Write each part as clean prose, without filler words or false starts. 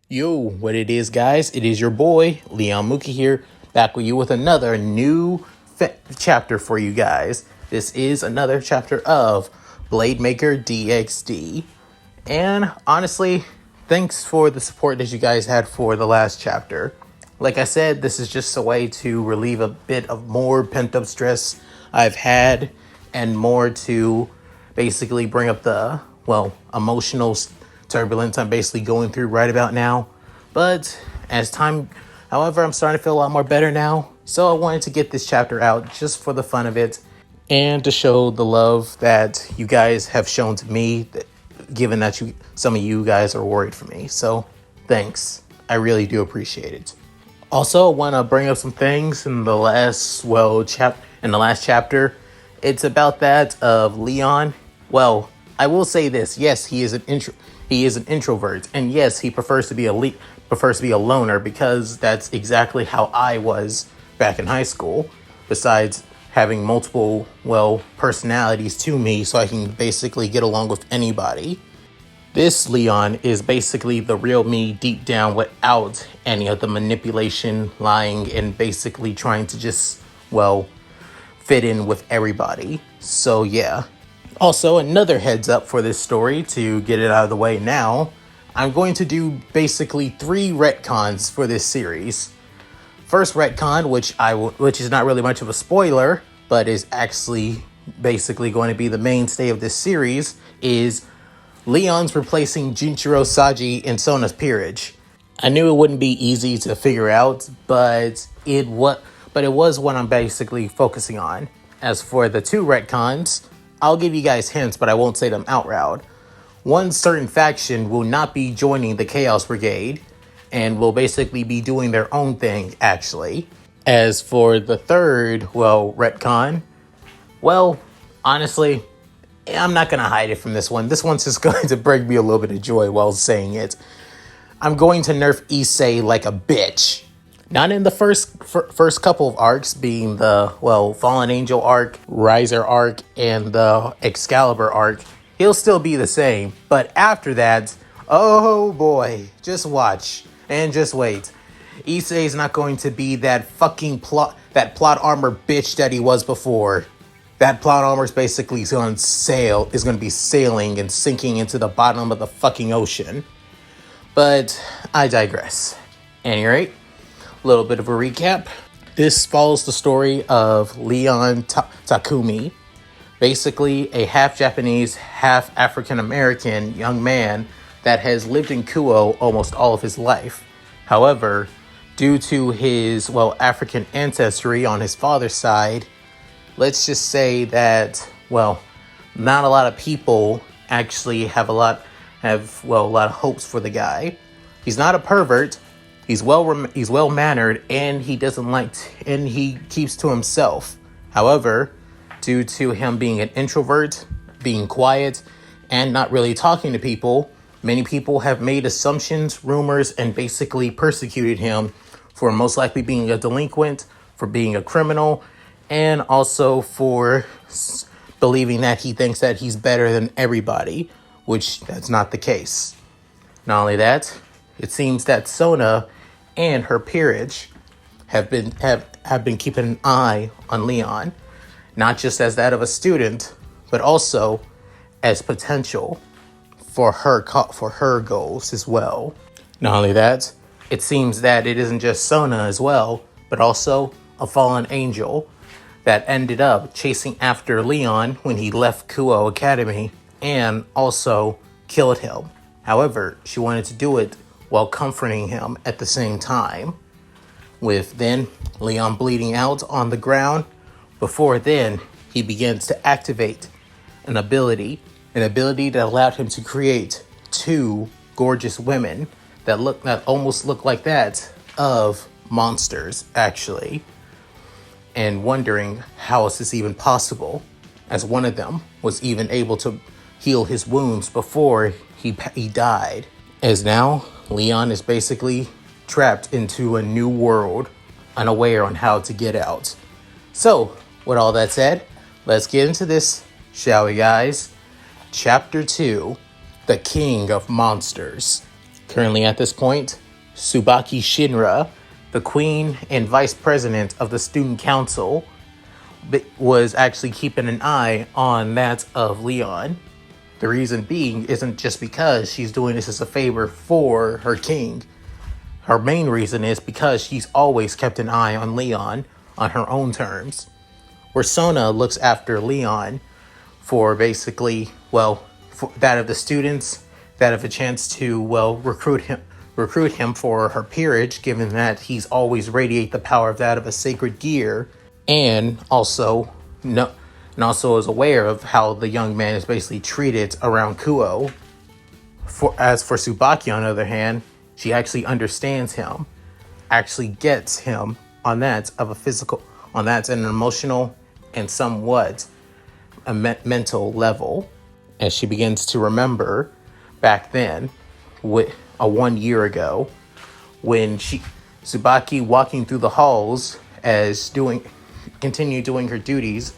Yo, what it is, guys? It is your boy, Leon Mookie here, back with you with another new chapter for you guys. This is another chapter of Blade Maker DxD. And honestly, thanks for the support that you guys had for the last chapter. Like I said, this is just a way to relieve a bit of more pent-up stress I've had and more to basically bring up the, emotional turbulence I'm basically going through right about now. But however, I'm starting to feel a lot more better now. So I wanted to get this chapter out just for the fun of it and to show the love that you guys have shown to me, given that some of you guys are worried for me. So thanks. I really do appreciate it. Also, I want to bring up some things in the last chapter. It's about that of Leon. Well, I will say this. Yes, he is an introvert, and yes, he prefers to be a loner, because that's exactly how I was back in high school. Besides having multiple personalities to me, so I can basically get along with anybody. This Leon is basically the real me deep down, without any of the manipulation, lying, and basically trying to just fit in with everybody. So yeah. Also, another heads up for this story, to get it out of the way now, I'm going to do basically 3 retcons for this series. First retcon, which is not really much of a spoiler, but is actually basically going to be the mainstay of this series, is Leon's replacing Junichiro Saji in Sona's peerage. I knew it wouldn't be easy to figure out, but it was what I'm basically focusing on. As for the 2 retcons, I'll give you guys hints, but I won't say them out loud. One certain faction will not be joining the Chaos Brigade, and will basically be doing their own thing, actually. As for the third, retcon, honestly, I'm not going to hide it from this one. This one's just going to bring me a little bit of joy while saying it. I'm going to nerf Issei like a bitch. Not in the first couple of arcs, being the, Fallen Angel arc, Riser arc, and the Excalibur arc. He'll still be the same. But after that, oh boy, just watch and just wait. Issei is not going to be that fucking plot armor bitch that he was before. That plot armor is basically going to be sailing and sinking into the bottom of the fucking ocean. But I digress. Anyway, a little bit of a recap. This follows the story of Leon Takumi, basically a half Japanese, half African American young man that has lived in Kuoh almost all of his life. However, due to his, African ancestry on his father's side, let's just say that, not a lot of people actually have a lot of hopes for the guy. He's not a pervert. He's well mannered, and he keeps to himself. However, due to him being an introvert, being quiet, and not really talking to people, many people have made assumptions, rumors, and basically persecuted him for most likely being a delinquent, for being a criminal, and also for believing that he thinks that he's better than everybody, which that's not the case. Not only that, it seems that Sona and her peerage have been keeping an eye on Leon, not just as that of a student, but also as potential for her goals as well. Not only that, it seems that it isn't just Sona as well, but also a fallen angel that ended up chasing after Leon when he left Kuoh Academy and also killed him. However, she wanted to do it while comforting him at the same time, with then Leon bleeding out on the ground. Before then, he begins to activate an ability that allowed him to create 2 gorgeous women that almost look like that of monsters, actually. And wondering, how is this even possible, as one of them was even able to heal his wounds before he died. as now Leon is basically trapped into a new world, unaware on how to get out. So, with all that said, let's get into this, shall we, guys? Chapter 2, The King of Monsters. Currently at this point, Tsubaki Shinra, the queen and vice president of the student council, was actually keeping an eye on that of Leon. The reason being isn't just because she's doing this as a favor for her king. Her main reason is because she's always kept an eye on Leon on her own terms. Where Sona looks after Leon for basically, for that of the students, that of a chance to, recruit him for her peerage, given that he's always radiate the power of that of a sacred gear, and also is aware of how the young man is basically treated around Kuoh. As for Tsubaki, on the other hand, she actually understands him, actually gets him on that of a physical, on that an emotional and somewhat a mental level, as she begins to remember back then, with 1 year ago, when Tsubaki walking through the halls as continue doing her duties,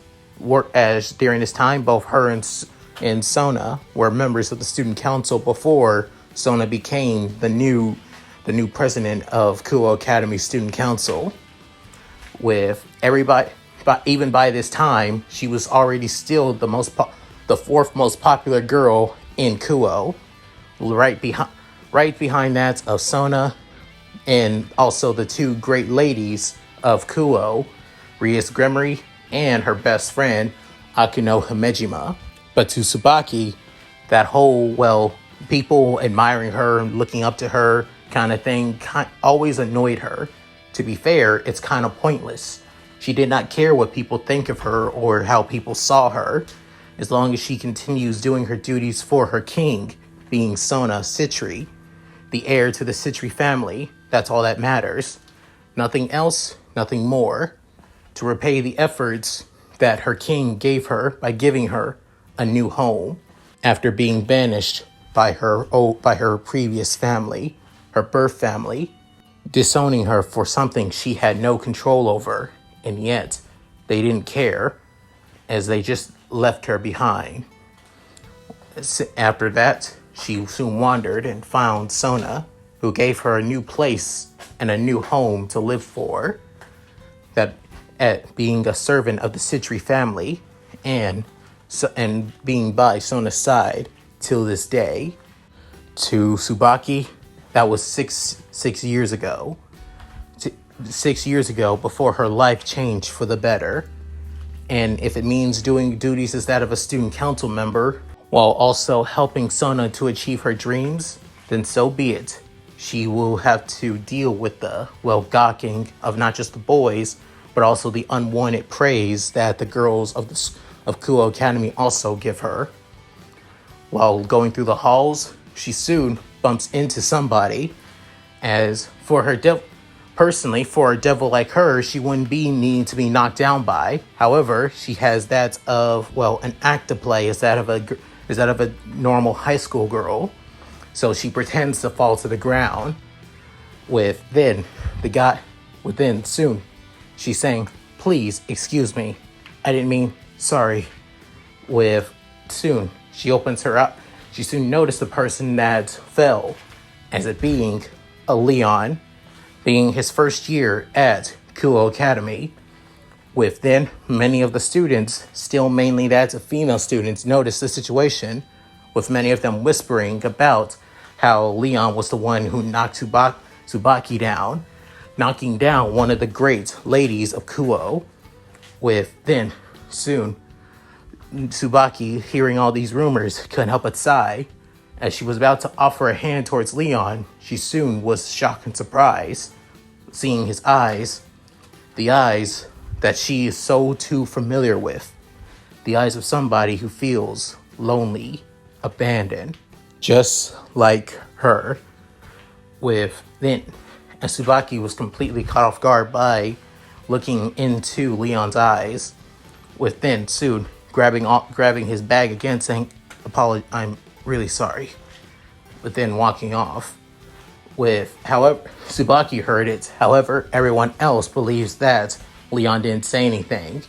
as during this time both her and Sona were members of the student council before Sona became the new president of Kuoh Academy Student Council. With everybody, but even by this time, she was already still the fourth most popular girl in Kuoh, right behind that of Sona, and also the two great ladies of Kuoh, Rias Gremory and her best friend Akuno Himejima. But to Tsubaki, that whole, people admiring her and looking up to her kind of thing always annoyed her. To be fair, it's kind of pointless. She did not care what people think of her or how people saw her, as long as she continues doing her duties for her king, being Sona Citri, the heir to the Citri family. That's all that matters. Nothing else, nothing more. To repay the efforts that her king gave her by giving her a new home after being banished by her previous family, her birth family, disowning her for something she had no control over, and yet they didn't care, as they just left her behind. After that, she soon wandered and found Sona, who gave her a new place and a new home to live for, that at being a servant of the Citri family, and being by Sona's side till this day. To Tsubaki, that was six years ago. 6 years ago, before her life changed for the better. And if it means doing duties as that of a student council member, while also helping Sona to achieve her dreams, then so be it. She will have to deal with the, gawking of not just the boys, but also the unwanted praise that the girls of Kuoh Academy also give her. While going through the halls, she soon bumps into somebody, as for her personally, for a devil like her, she wouldn't be needing to be knocked down by. However, she has that of, an act to play as that of a normal high school girl. So she pretends to fall to the ground. Soon, she's saying, "Please, excuse me. I didn't mean, sorry." Soon, she opens her up. She soon noticed the person that fell, as it being a Leon, being his first year at Kuoh Academy. Then many of the students, still mainly that's of female students, noticed the situation, with many of them whispering about how Leon was the one who knocked Tsubaki down, knocking down one of the great ladies of Kuoh. Then soon, Tsubaki, hearing all these rumors, couldn't help but sigh. As she was about to offer a hand towards Leon, she soon was shocked and surprised, seeing his eyes, the eyes that she is so too familiar with, the eyes of somebody who feels lonely, abandoned, just like her. Then, and Tsubaki was completely caught off guard by looking into Leon's eyes, then grabbing his bag again, saying, "I'm really sorry." but then walking off. However, Tsubaki heard it. However, everyone else believes that Leon didn't say anything.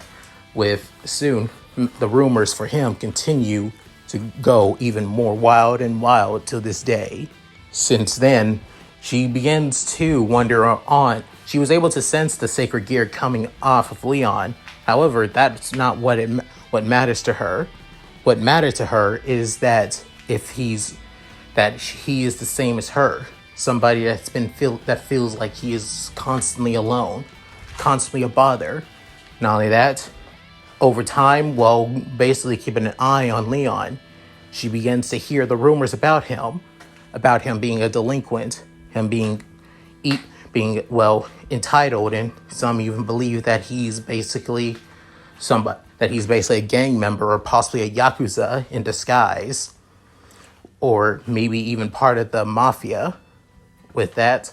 Soon, the rumors for him continue to go even more wild and wild to this day. Since then, she begins to wonder on. She was able to sense the sacred gear coming off of Leon. However, that's not what matters to her. What mattered to her is that he is the same as her. Somebody that feels like he is constantly alone, constantly a bother. Not only that, over time, while basically keeping an eye on Leon, she begins to hear the rumors about him being a delinquent, him being entitled, and some even believe that he's basically a gang member or possibly a yakuza in disguise, or maybe even part of the mafia. With that,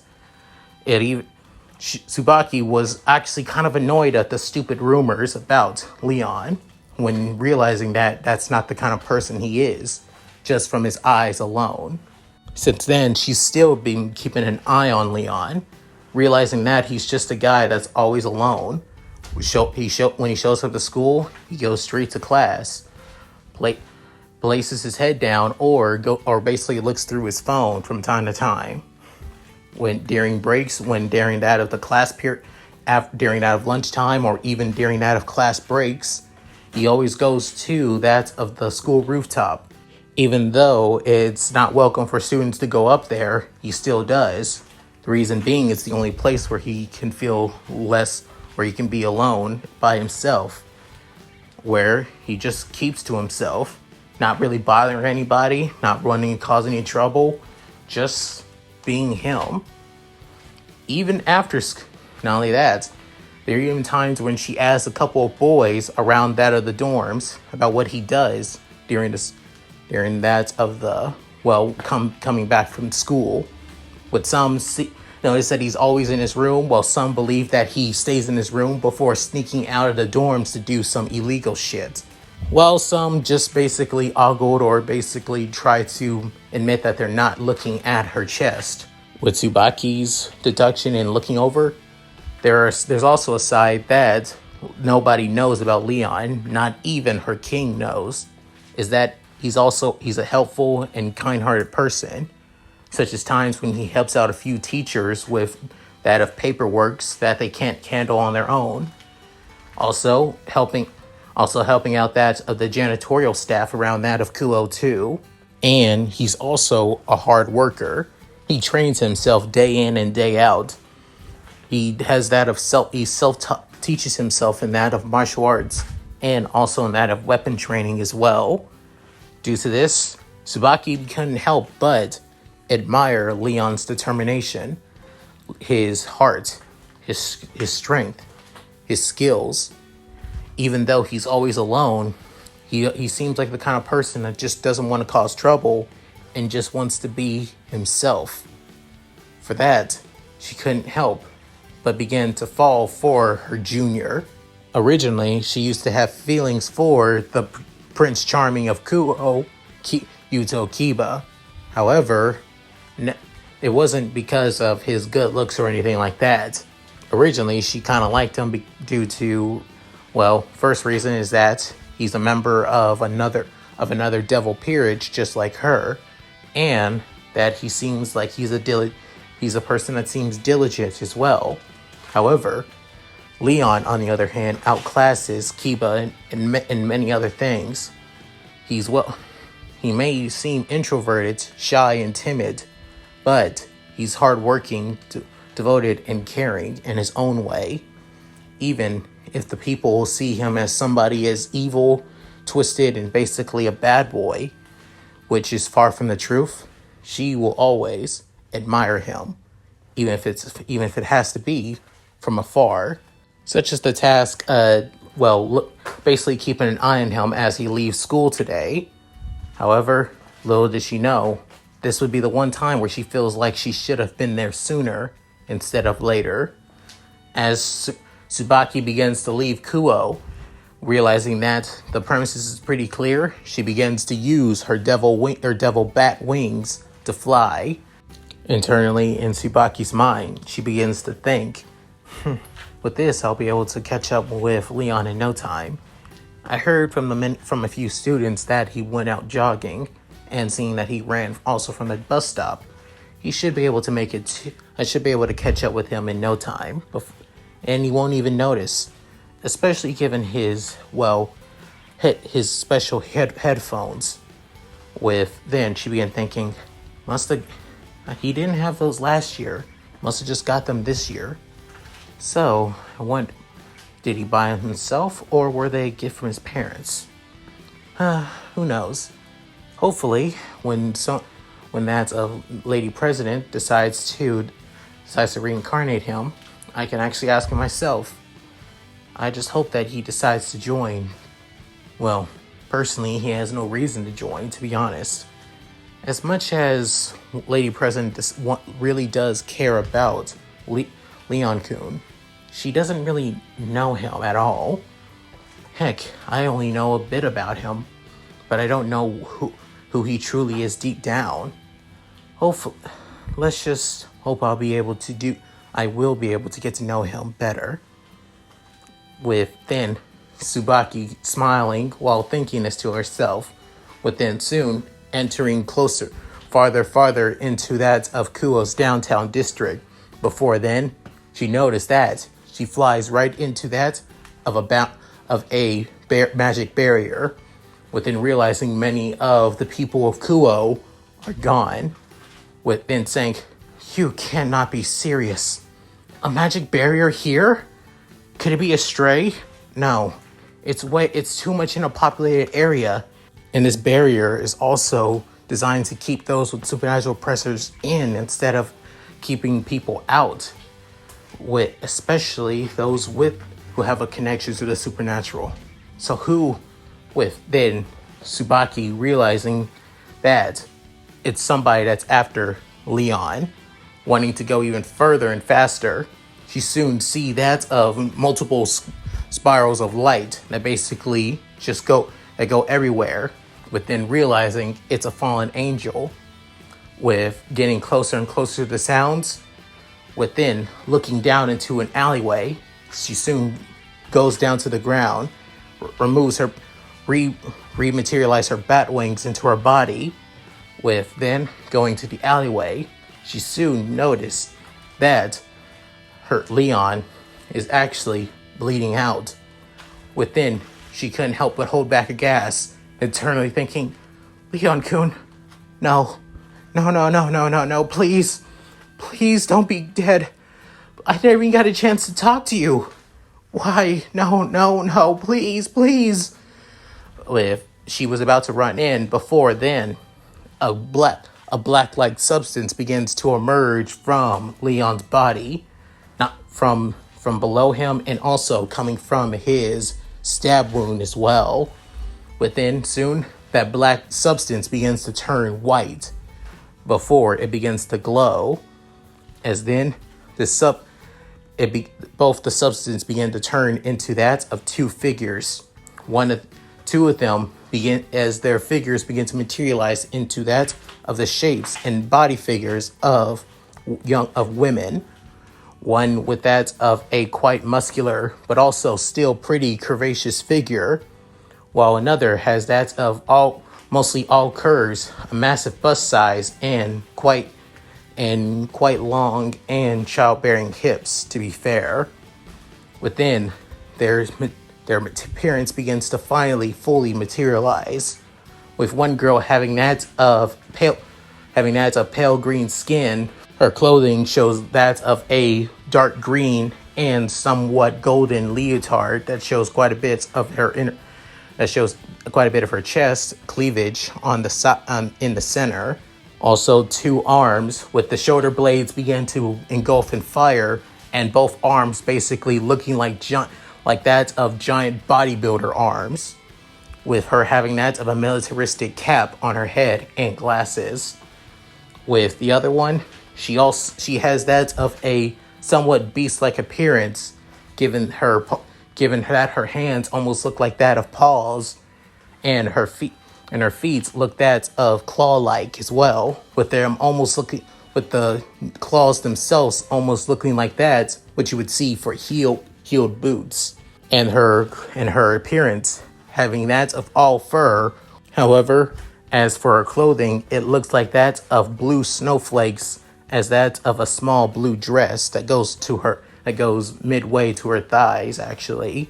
Tsubaki was actually kind of annoyed at the stupid rumors about Leon, when realizing that that's not the kind of person he is, just from his eyes alone. Since then, she's still been keeping an eye on Leon, realizing that he's just a guy that's always alone. When he shows up to school, he goes straight to class, places his head down, or basically looks through his phone from time to time. During that of the class period, during that of lunchtime, or even during that of class breaks, he always goes to that of the school rooftop. Even though it's not welcome for students to go up there, he still does. The reason being, it's the only place where he can where he can be alone by himself, where he just keeps to himself, not really bothering anybody, not running and causing any trouble, just being him. Not only that, there are even times when she asks a couple of boys around that of the dorms about what he does during that of the coming back from school. With some notice that he's always in his room, while some believe that he stays in his room before sneaking out of the dorms to do some illegal shit. While some just basically ogled or basically try to admit that they're not looking at her chest. With Tsubaki's deduction and looking over, there's also a side that nobody knows about Leon, not even her king knows, is that he's a helpful and kind-hearted person, such as times when he helps out a few teachers with that of paperworks that they can't handle on their own. Also helping out that of the janitorial staff around that of Kuoh too. And he's also a hard worker. He trains himself day in and day out. He has that of teaches himself in that of martial arts, and also in that of weapon training as well. Due to this, Tsubaki couldn't help but admire Leon's determination, his heart, his strength, his skills. Even though he's always alone, he seems like the kind of person that just doesn't want to cause trouble and just wants to be himself. For that, she couldn't help but began to fall for her junior. Originally, she used to have feelings for the Prince Charming of Kuoh, Yuto Kiba. However, it wasn't because of his good looks or anything like that. Originally, she kind of liked him due to, first reason is that he's a member of another devil peerage just like her, and that he seems like he's a person that seems diligent as well. However, Leon, on the other hand, outclasses Kiba in many other things. He may seem introverted, shy, and timid, but he's hardworking, devoted, and caring in his own way. Even if the people see him as somebody as evil, twisted, and basically a bad boy, which is far from the truth, she will always admire him, even if it has to be from afar. Such as the task, basically keeping an eye on him as he leaves school today. However, little did she know, this would be the one time where she feels like she should have been there sooner instead of later. As Tsubaki begins to leave Kuoh, realizing that the premises is pretty clear, she begins to use her devil bat wings to fly. Internally, in Tsubaki's mind, she begins to think, with this, I'll be able to catch up with Leon in no time. I heard from a few students that he went out jogging, and seeing that he ran also from the bus stop, he should be able to make it. I should be able to catch up with him in no time, and he won't even notice, especially given his special headphones. Then she began thinking, he didn't have those last year. Must have just got them this year. So, did he buy them himself, or were they a gift from his parents? Who knows? Hopefully, when that lady president decides to reincarnate him, I can actually ask him myself. I just hope that he decides to join. Well, personally, he has no reason to join, to be honest. As much as Lady President really does care about Leon-kun, she doesn't really know him at all. Heck, I only know a bit about him, but I don't know who he truly is deep down. Hopefully, let's just hope I will be able to get to know him better. With then Tsubaki smiling while thinking this to herself, with then soon entering farther into that of Kuoh's downtown district. Before then, she noticed that she flies right into that of a magic barrier, within realizing many of the people of Kuoh are gone, with then saying, "You cannot be serious. A magic barrier here? Could it be a stray? No. It's too much in a populated area. And this barrier is also designed to keep those with supernatural pressures in instead of keeping people out, especially those who have a connection to the supernatural." So then Tsubaki realizing that it's somebody that's after Leon, wanting to go even further and faster, she soon see that of multiple spirals of light that basically go everywhere, within realizing it's a fallen angel. With getting closer and closer to the sounds, within looking down into an alleyway, she soon goes down to the ground, removes her, rematerialize her bat wings into her body. With then going to the alleyway, she soon noticed that her Leon is actually bleeding out. Within, she couldn't help but hold back a gasp, internally thinking, "Leon-kun, no, please don't be dead. I never even got a chance to talk to you. Why? No, please. She was about to run in, before then, a black-like substance begins to emerge from Leon's body, not from below him, and also coming from his stab wound as well. Within soon, that black substance begins to turn white before it begins to glow, as then both the substance began to turn into that of two figures. Two of them as their figures begin to materialize into that of the shapes and body figures of women. One with that of a quite muscular but also still pretty curvaceous figure, while another has that of mostly all curves, a massive bust size, and quite long and childbearing hips, to be fair. Within, their appearance begins to finally fully materialize, with one girl having that of pale green skin. Her clothing shows that of a dark green and somewhat golden leotard that shows quite a bit of her chest cleavage on the in the center. Also, two arms with the shoulder blades begin to engulf in fire, and both arms basically looking like that of giant bodybuilder arms, with her having that of a militaristic cap on her head and glasses. With the other one, she has that of a somewhat beast-like appearance, given that her hands almost look like that of paws, and her feet, and her feet look that of claw-like as well, with them almost looking, with the claws themselves almost looking like that, what you would see for heeled boots, and her appearance having that of all fur. However, as for her clothing, it looks like that of blue snowflakes, as that of a small blue dress that goes midway to her thighs, actually,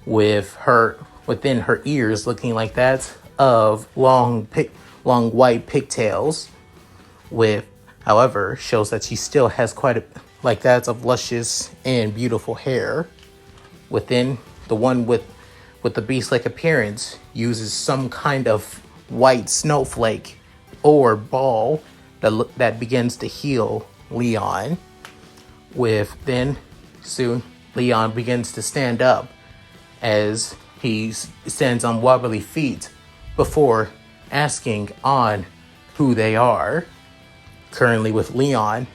with her within her ears looking like that of long white pigtails. With, however, shows that she still has quite a like that of luscious and beautiful hair. Within the one with the beast-like appearance uses some kind of white snowflake or ball that begins to heal Leon. With then soon Leon begins to stand up as he stands on wobbly feet before asking on who they are. Currently with Leon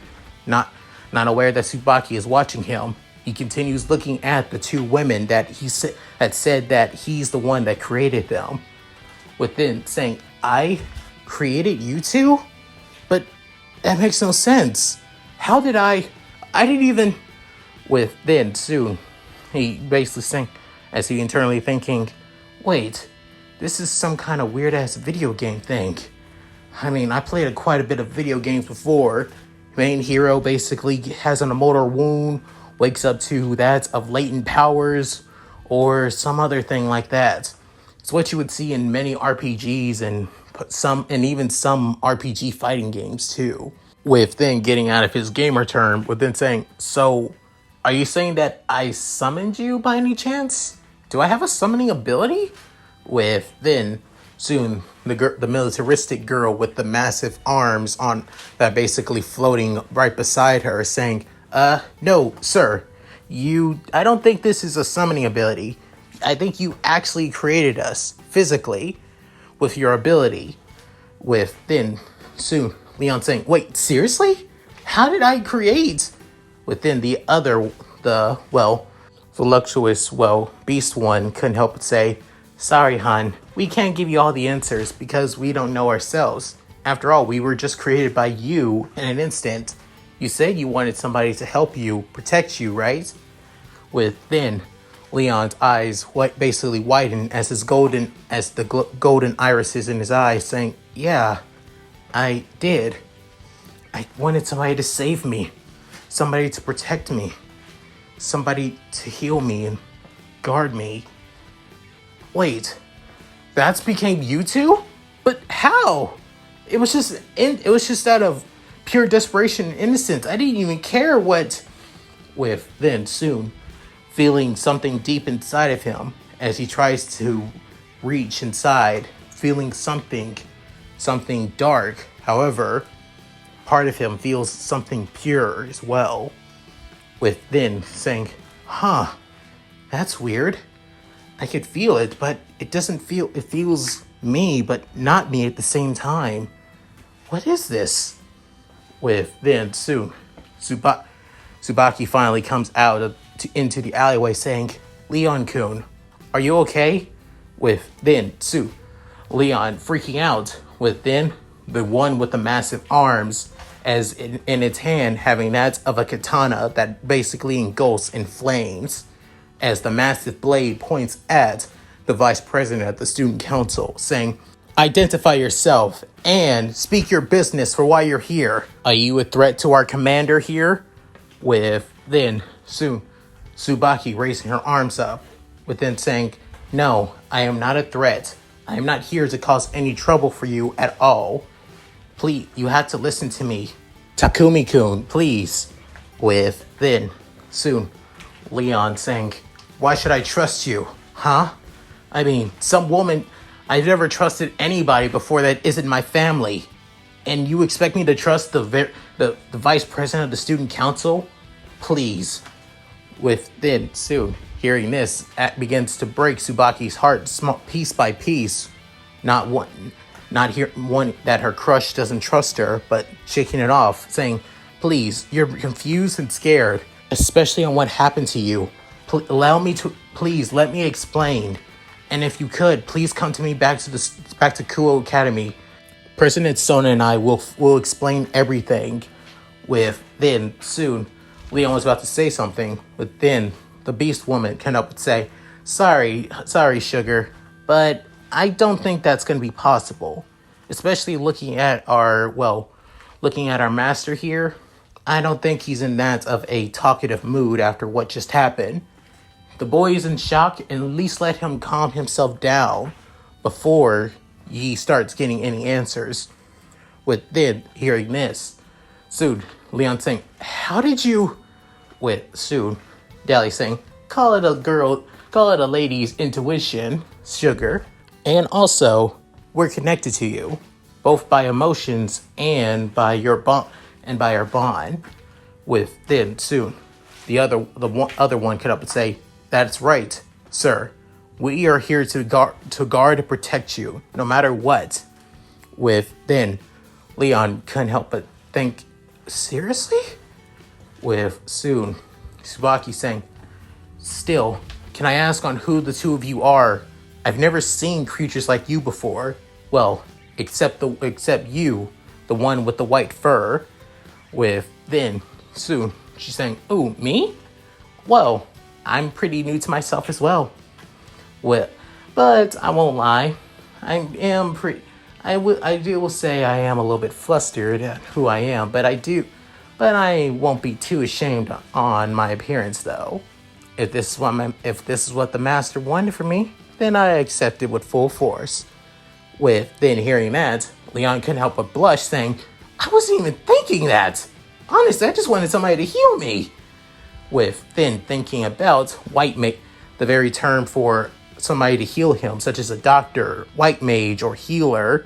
not aware that Tsubaki is watching him, he continues looking at the two women that had said that he's the one that created them, within saying, I created you two? But that makes no sense. How did I didn't even... With then soon, he basically saying, as he internally thinking, wait, this is some kind of weird ass video game thing. I mean, I played quite a bit of video games before. Main hero basically has an immortal wound, wakes up to that of latent powers, or some other thing like that. It's what you would see in many RPGs and even some RPG fighting games too. With then getting out of his gamer term, with then saying, so, are you saying that I summoned you by any chance? Do I have a summoning ability? With then soon the militaristic girl with the massive arms on that basically floating right beside her saying, no, sir, I don't think this is a summoning ability. I think you actually created us physically with your ability. With then soon Leon saying, wait, seriously? How did I create? Within the voluptuous, beast one couldn't help but say, sorry, hon, we can't give you all the answers because we don't know ourselves. After all, we were just created by you in an instant. You said you wanted somebody to help you, protect you, right? With then Leon's eyes basically widen as the golden irises in his eyes saying, yeah, I did. I wanted somebody to save me, somebody to protect me, somebody to heal me and guard me. Wait, that's became you two? But how? It was just out of pure desperation and innocence. I didn't even care what. With then soon feeling something deep inside of him as he tries to reach inside, feeling something dark. However, part of him feels something pure as well. With then saying, that's weird. I could feel it, but it doesn't feel, it feels me, but not me at the same time. What is this? With then soon, Tsubaki finally comes out into the alleyway saying, Leon-kun, are you okay? With then Leon freaking out, with then the one with the massive arms as in its hand having that of a katana that basically engulfs in flames, as the massive blade points at the vice president of the student council saying, identify yourself and speak your business for why you're here. Are you a threat to our commander here? With then Tsubaki raising her arms up, with then saying, no, I am not a threat. I am not here to cause any trouble for you at all. Please, you have to listen to me. Takumi-kun, please. With then Leon saying, why should I trust you? Huh? I mean, some woman, I've never trusted anybody before that isn't my family. And you expect me to trust the vice president of the student council? Please. With then hearing this, begins to break Tsubaki's heart piece by piece. Not one that her crush doesn't trust her, but shaking it off, saying, please, you're confused and scared, especially on what happened to you. Please let me explain. And if you could, please come to me back to back to Kuoh Academy. President Sona and I will explain everything. With then soon, Leon was about to say something, but then the Beast Woman came up and say, sorry, sugar, but I don't think that's going to be possible. Especially looking at our master here. I don't think he's in that of a talkative mood after what just happened. The boy is in shock, and at least let him calm himself down before he starts getting any answers. With then hearing this, soon Leon saying, how did you... With soon Dally saying, call it a lady's intuition, sugar. And also, we're connected to you, both by emotions and by your bond our bond. With then soon, the other one could up and say, that's right, sir. We are here to guard and protect you, no matter what. With then, Leon couldn't help but think, seriously? With soon, Tsubaki saying, still, can I ask on who the two of you are? I've never seen creatures like you before. Well, except you, the one with the white fur. With then, soon, she's saying, ooh, me? Well, I'm pretty new to myself as well. But I won't lie. I will say I am a little bit flustered at who I am, but I won't be too ashamed on my appearance though. If this is what the master wanted for me, then I accept it with full force. With then hearing that, Leon couldn't help but blush, saying, I wasn't even thinking that. Honestly, I just wanted somebody to heal me. With then thinking about the very term for somebody to heal him, such as a doctor, white mage, or healer.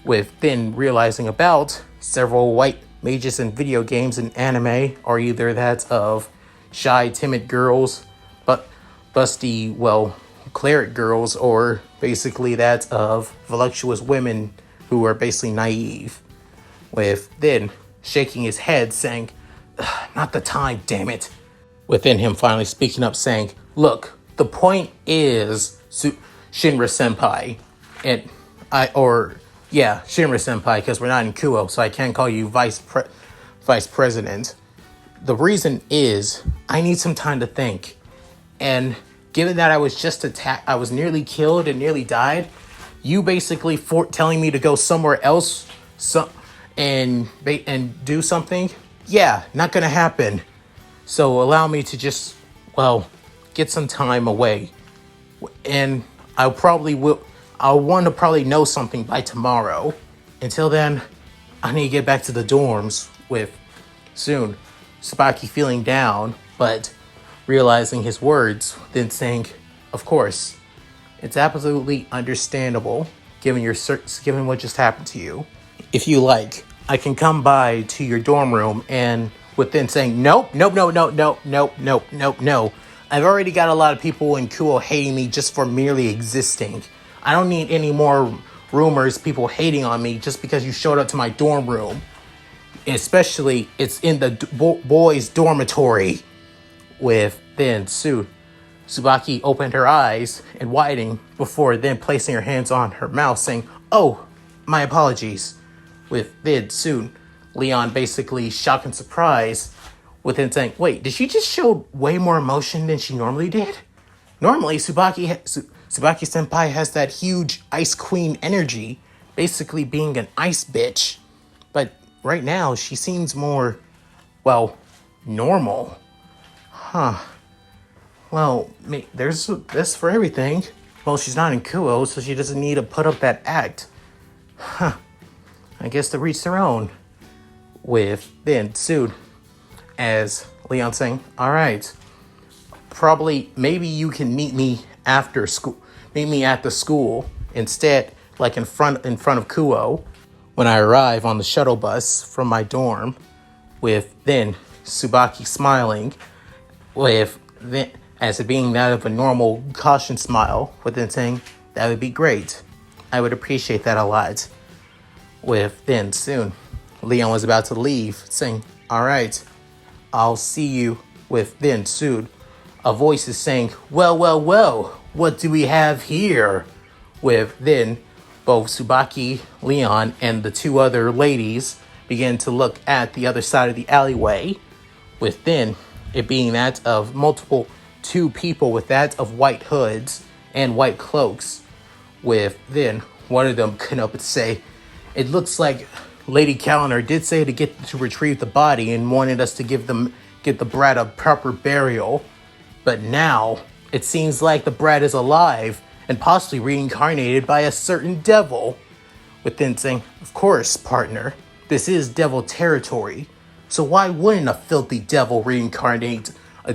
With then realizing about several white mages in video games and anime are either that of shy, timid girls, but busty, cleric girls, or basically that of voluptuous women who are basically naive. With then shaking his head, saying, not the time, damn it. Within him finally speaking up, saying, look, the point is Shinra Senpai. Shinra Senpai, because we're not in Kuoh, so I can't call you vice president. The reason is, I need some time to think. And given that I was just attacked, I was nearly killed and nearly died, you basically telling me to go somewhere else and do something? Yeah, not gonna happen. So allow me to just, get some time away. And I'll want to probably know something by tomorrow. Until then, I need to get back to the dorms. With soon Tsubaki feeling down, but realizing his words, then saying, of course, it's absolutely understandable given what just happened to you. If you like, I can come by to your dorm room, and within saying, nope. I've already got a lot of people in Kuoh hating me just for merely existing. I don't need any more rumors, people hating on me just because you showed up to my dorm room. Especially, it's in the boys' dormitory. With then Tsubaki opened her eyes and widening before then placing her hands on her mouth, saying, oh, my apologies. With then Leon basically shocked and surprised, within saying, wait, did she just show way more emotion than she normally did? Normally, Tsubaki Senpai has that huge Ice Queen energy, basically being an ice bitch. But right now, she seems more, normal. Huh. Well, there's this for everything. Well, she's not in Kuoh, so she doesn't need to put up that act. Huh. I guess to reach their own. With then as Leon saying, all right, maybe you can meet me after school. Meet me at the school instead, like in front of Kuoh. When I arrive on the shuttle bus from my dorm, with then Tsubaki smiling, with then as it being that of a normal caution smile, with then saying, that would be great. I would appreciate that a lot. With then Leon was about to leave, saying, all right, I'll see you. With then a voice is saying, well, what do we have here? With then both Tsubaki, Leon, and the two other ladies begin to look at the other side of the alleyway, within it being that of two people with that of white hoods and white cloaks, with then one of them couldn't help but say, "It looks like Lady Calendar did say to retrieve the body and wanted us to get the brat a proper burial, but now it seems like the brat is alive and possibly reincarnated by a certain devil." Within saying, "Of course, partner, this is devil territory, so why wouldn't a filthy devil reincarnate a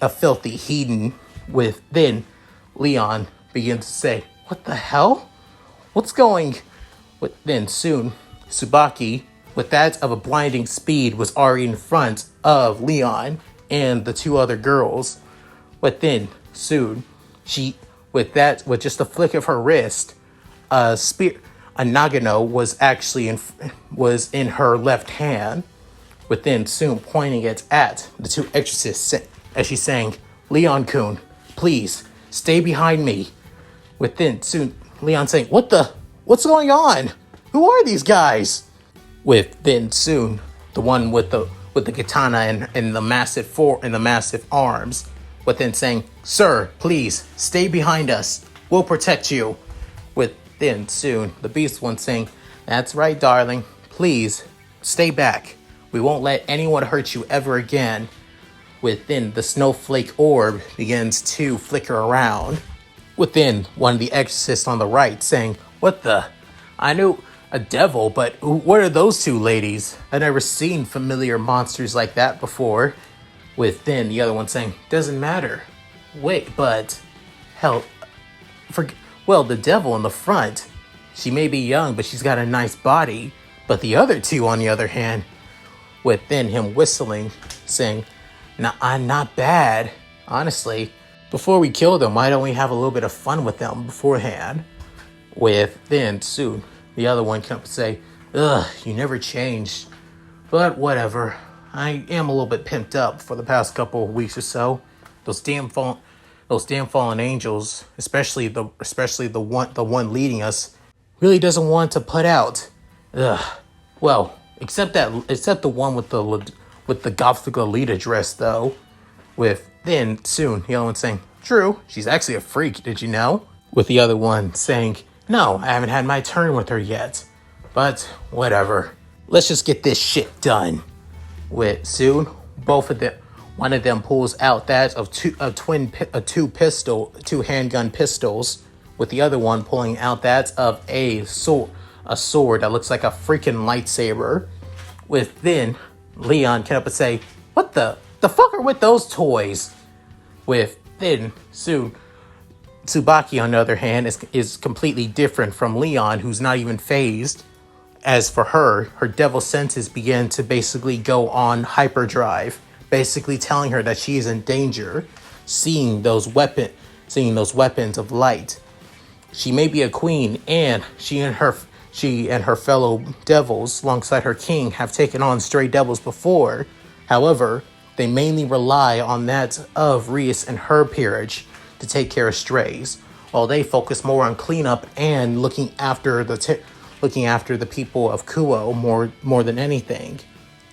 filthy heathen?" With then Leon begins to say, "What the hell? What's going?" With then soon Tsubaki, with that of a blinding speed, was already in front of Leon and the two other girls. But then soon with just a flick of her wrist, a Nagano was in her left hand, within soon pointing it at the two exorcists as she's saying, "Leon-kun, please stay behind me." Within soon Leon saying, "What's going on? Who are these guys?" Within soon the one with the katana and the massive arms, within saying, "Sir, please stay behind us. We'll protect you." Within soon the beast one saying, "That's right, darling. Please stay back. We won't let anyone hurt you ever again." Within the snowflake orb begins to flicker around. Within one of the exorcists on the right saying, "What the? I knew a devil, but what are those two ladies? I've never seen familiar monsters like that before." Within the other one saying, "Doesn't matter. Wait, but hell, the devil in the front, she may be young, but she's got a nice body. But the other two, on the other hand," within him whistling, saying, "Nah, I'm not bad. Honestly, before we kill them, why don't we have a little bit of fun with them beforehand?" Within soon the other one can say, "Ugh, you never changed. But whatever. I am a little bit pimped up for the past couple of weeks or so. Those damn fallen angels, especially the one leading us, really doesn't want to put out. Ugh. Well, except the one with the Gothic Lolita dress though." With then soon the other one saying, "True, she's actually a freak, did you know?" With the other one saying, "No, I haven't had my turn with her yet. But whatever. Let's just get this shit done." With soon one of them pulls out that of two handgun pistols, with the other one pulling out that of a sword that looks like a freaking lightsaber. With then Leon can up and say, "What the fuck are with those toys?" With then soon Tsubaki, on the other hand, is completely different from Leon, who's not even phased. As for her devil senses begin to basically go on hyperdrive, basically telling her that she is in danger, seeing those weapons of light. She may be a queen, and she and her fellow devils, alongside her king, have taken on stray devils before. However, they mainly rely on that of Reis and her peerage to take care of strays, while they focus more on cleanup and looking after the people of Kuoh more than anything.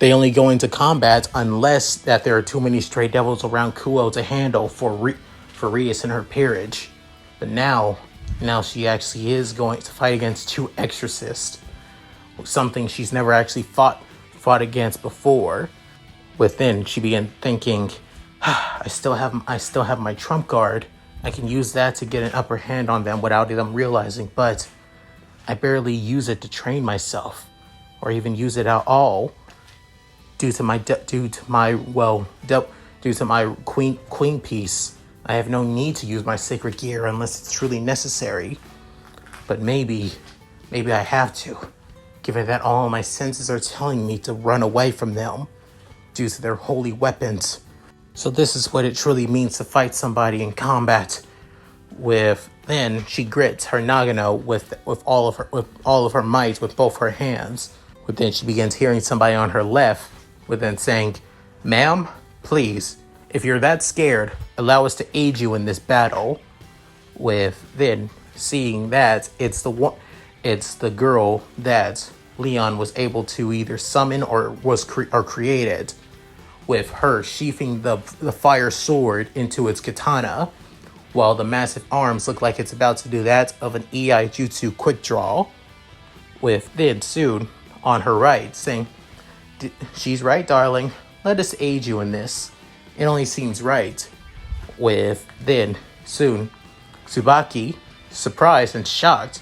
They only go into combat unless that there are too many stray devils around Kuoh to handle for Reis and her peerage. But now she actually is going to fight against two exorcists, something she's never actually fought against before. Within, she began thinking, I still have my trump card. I can use that to get an upper hand on them without them realizing, but I barely use it to train myself, or even use it at all. Due to my queen piece, I have no need to use my sacred gear unless it's truly necessary. But maybe I have to, given that all my senses are telling me to run away from them due to their holy weapons. So this is what it truly means to fight somebody in combat." Then she grits her Nagano with all of her might with both her hands. Then she begins hearing somebody on her left, then saying, "Ma'am, please, if you're that scared, allow us to aid you in this battle." Then seeing that it's the girl that Leon was able to either summon or created, with her sheathing the fire sword into its katana, while the massive arms look like it's about to do that of an EI Jutsu quick draw, with then soon on her right saying, "She's right, darling. Let us aid you in this. It only seems right." With then soon Tsubaki, surprised and shocked,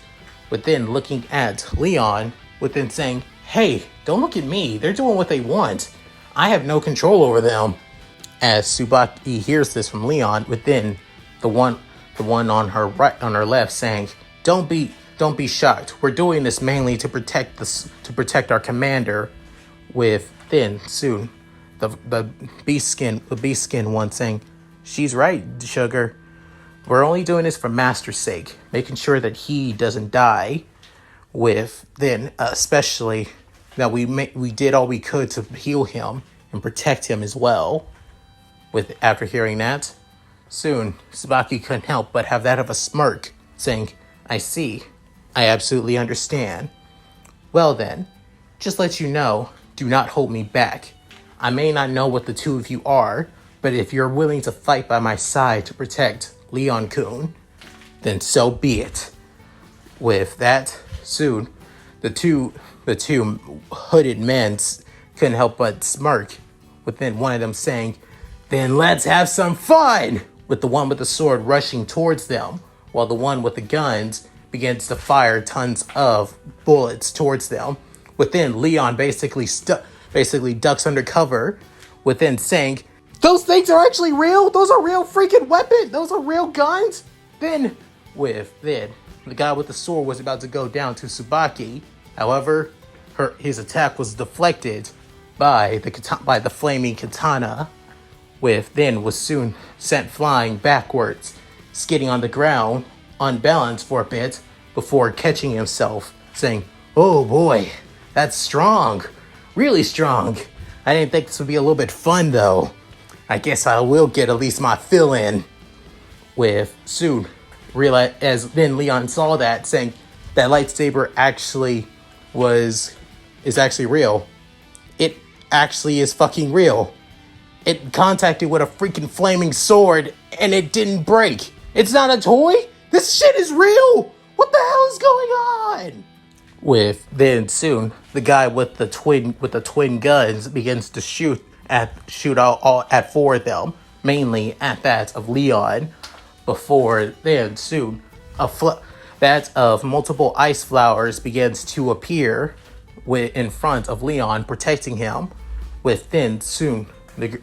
with then looking at Leon, with then saying, "Hey, don't look at me. They're doing what they want. I have no control over them." As Tsubaki hears this from Leon, within the one on her right, on her left, saying, Don't be shocked. We're doing this mainly to protect our commander." With then soon the beast skin one saying, "She's right, sugar. We're only doing this for Master's sake, making sure that he doesn't die." With then especially that we did all we could to heal him and protect him as well. With after hearing that, soon Tsubaki couldn't help but have that of a smirk, saying, "I see. I absolutely understand. Well then, just let you know, do not hold me back. I may not know what the two of you are, but if you're willing to fight by my side to protect Leon-kun, then so be it." With that, soon the two hooded men couldn't help but smirk, with then one of them saying, "Then let's have some fun!" With the one with the sword rushing towards them, while the one with the guns begins to fire tons of bullets towards them. Within Leon basically ducks under cover, within saying, "Those things are actually real? Those are real freaking weapons? Those are real guns?" Then the guy with the sword was about to go down to Tsubaki. However, his attack was deflected by the flaming katana, was soon sent flying backwards, skidding on the ground, unbalanced for a bit, before catching himself, saying, "Oh boy, that's strong. Really strong. I didn't think this would be a little bit fun though. I guess I will get at least my fill in." With soon realize as then Leon saw that, saying that lightsaber is actually real. It actually is fucking real. It contacted with a freaking flaming sword and it didn't break. It's not a toy. This shit is real. What the hell is going on? With then soon the guy with the twin guns begins to shoot all at four of them, mainly at that of Leon. Before then soon that of multiple ice flowers begins to appear in front of Leon, protecting him. With then soon the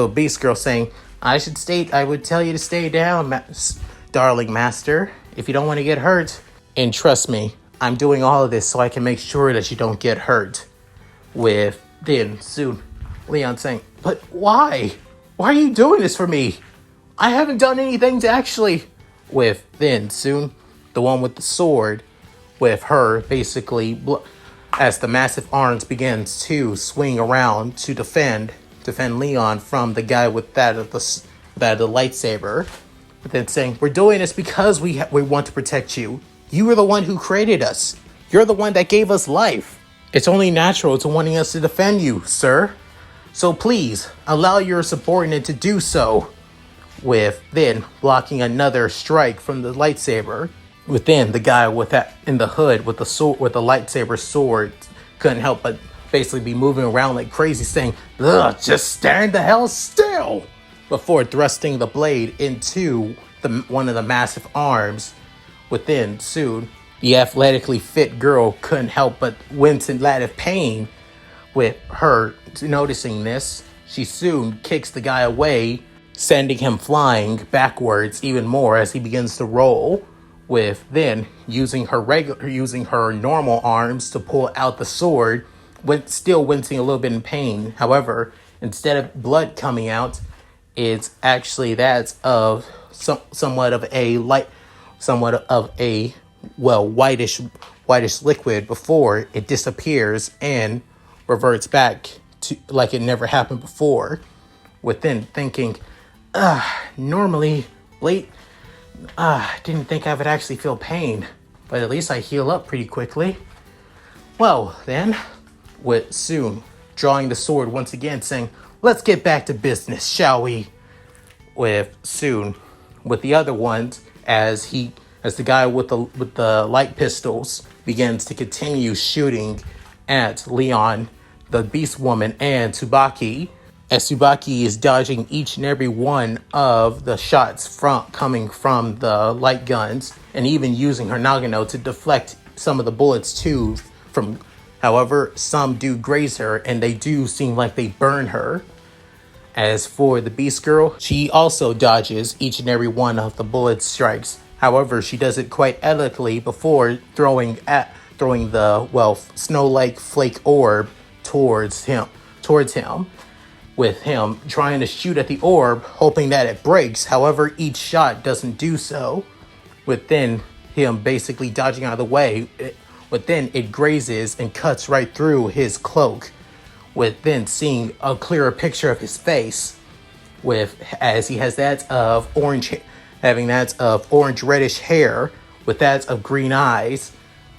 beast girl saying, I would tell you to stay down, darling master, if you don't want to get hurt. And trust me, I'm doing all of this so I can make sure that you don't get hurt." With then soon Leon saying, "But why? Why are you doing this for me? I haven't done anything to actually..." With then soon the one with the sword, with her basically as the massive arms begins to swing around to defend Leon from the guy with that of the lightsaber, but then saying, "We're doing this because we want to protect you. You are the one who created us. You're the one that gave us life. It's only natural to wanting us to defend you, sir. So please allow your subordinate to do so." With then blocking another strike from the lightsaber. Within the guy with that in the hood with the sword, with the lightsaber sword, couldn't help but basically be moving around like crazy, saying, "Ugh, just stand the hell still," before thrusting the blade into one of the massive arms. Within soon the athletically fit girl couldn't help but wince in lack of pain. With her noticing this, she soon kicks the guy away, sending him flying backwards even more as he begins to roll. With then using her normal arms to pull out the sword, still wincing a little bit in pain. However, instead of blood coming out, it's actually that of somewhat of a whitish liquid before it disappears and reverts back to like it never happened before. Within thinking, normally Didn't think I would actually feel pain, but at least I heal up pretty quickly. Well, then, with Soon drawing the sword once again, saying, let's get back to business, shall we? With Soon, with the other ones, as the guy with the light pistols begins to continue shooting at Leon, the Beast Woman, and Tsubaki, as Tsubaki is dodging each and every one of the shots coming from the light guns, and even using her Nagano to deflect some of the bullets too. However, some do graze her, and they do seem like they burn her. As for the Beast Girl, she also dodges each and every one of the bullet strikes. However, she does it quite elegantly before throwing the snow-like flake orb towards him, with him trying to shoot at the orb, hoping that it breaks. However, each shot doesn't do so, with then him basically dodging out of the way. But then it grazes and cuts right through his cloak, with then seeing a clearer picture of his face, as he has that of orange reddish hair, with that of green eyes,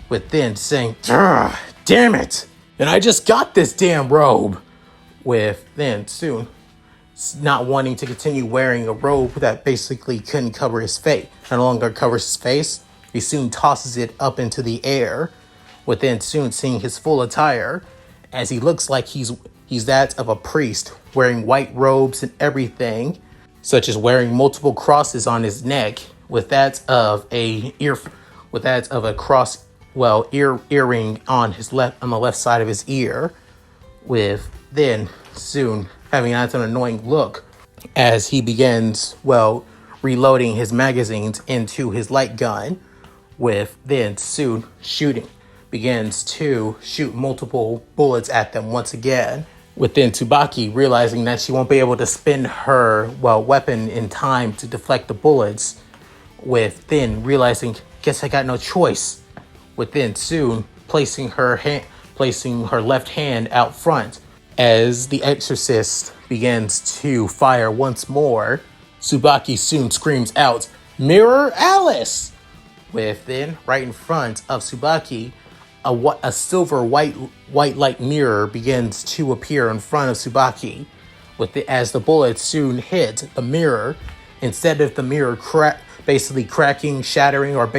with then saying, damn it, and I just got this damn robe, with then Soon not wanting to continue wearing a robe that basically couldn't cover his face, no longer covers his face. He soon tosses it up into the air, with then Soon seeing his full attire, as he looks like he's that of a priest, wearing white robes and everything, such as wearing multiple crosses on his neck, with that of a earring on the left side of his ear, with then Soon having that an annoying look as he begins reloading his magazines into his light gun, with then Soon begins to shoot multiple bullets at them once again, with then Tsubaki realizing that she won't be able to spin her weapon in time to deflect the bullets, with then realizing, guess I got no choice, with then Soon placing her left hand out front. As the exorcist begins to fire once more, Tsubaki soon screams out, "Mirror Alice!" With then, right in front of Tsubaki, a silver white light mirror begins to appear in front of Tsubaki. As the bullets soon hit the mirror, instead of the mirror basically cracking, shattering, or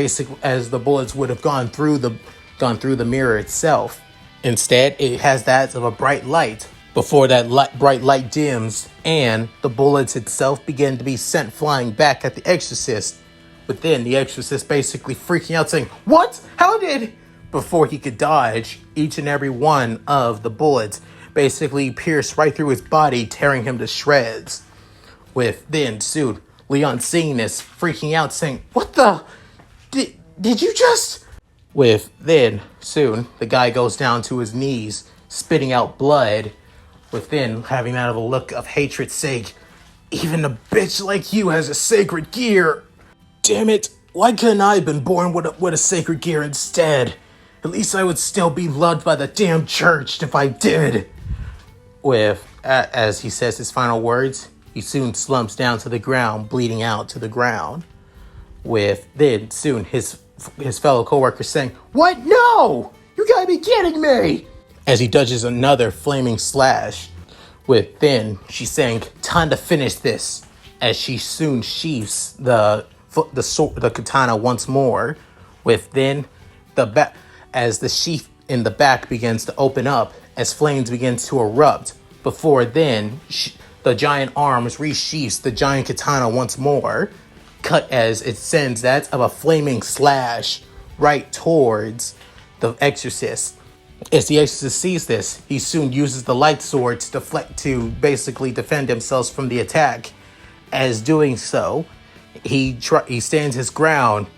as the bullets would have gone through the mirror itself, instead it has that of a bright light. Before that bright light dims, and the bullets itself begin to be sent flying back at the exorcist. But then the exorcist basically freaking out, saying, "What? How did?" Before he could dodge, each and every one of the bullets basically pierced right through his body, tearing him to shreds. With then soon Leon seeing this, freaking out, saying, "What the? Did you just?" With then soon the guy goes down to his knees, spitting out blood, within having that of a look of hatred, saying, "Even a bitch like you has a sacred gear. Damn it, why couldn't I have been born with a sacred gear instead? At least I would still be loved by the damn church if I did." As he says his final words, he soon slumps down to the ground, bleeding out to the ground. With then soon his fellow co-worker saying, "What? No! You gotta be kidding me!" As he dodges another flaming slash. With then she's saying, "Time to finish this," as she soon sheaths the katana once more. With then as the sheath in the back begins to open up, as flames begins to erupt. Before then, the giant arms resheaths the giant katana once more, cut as it sends that of a flaming slash right towards the exorcist. As the exorcist sees this, he soon uses the light sword to basically defend himself from the attack. As doing so, he stands his ground.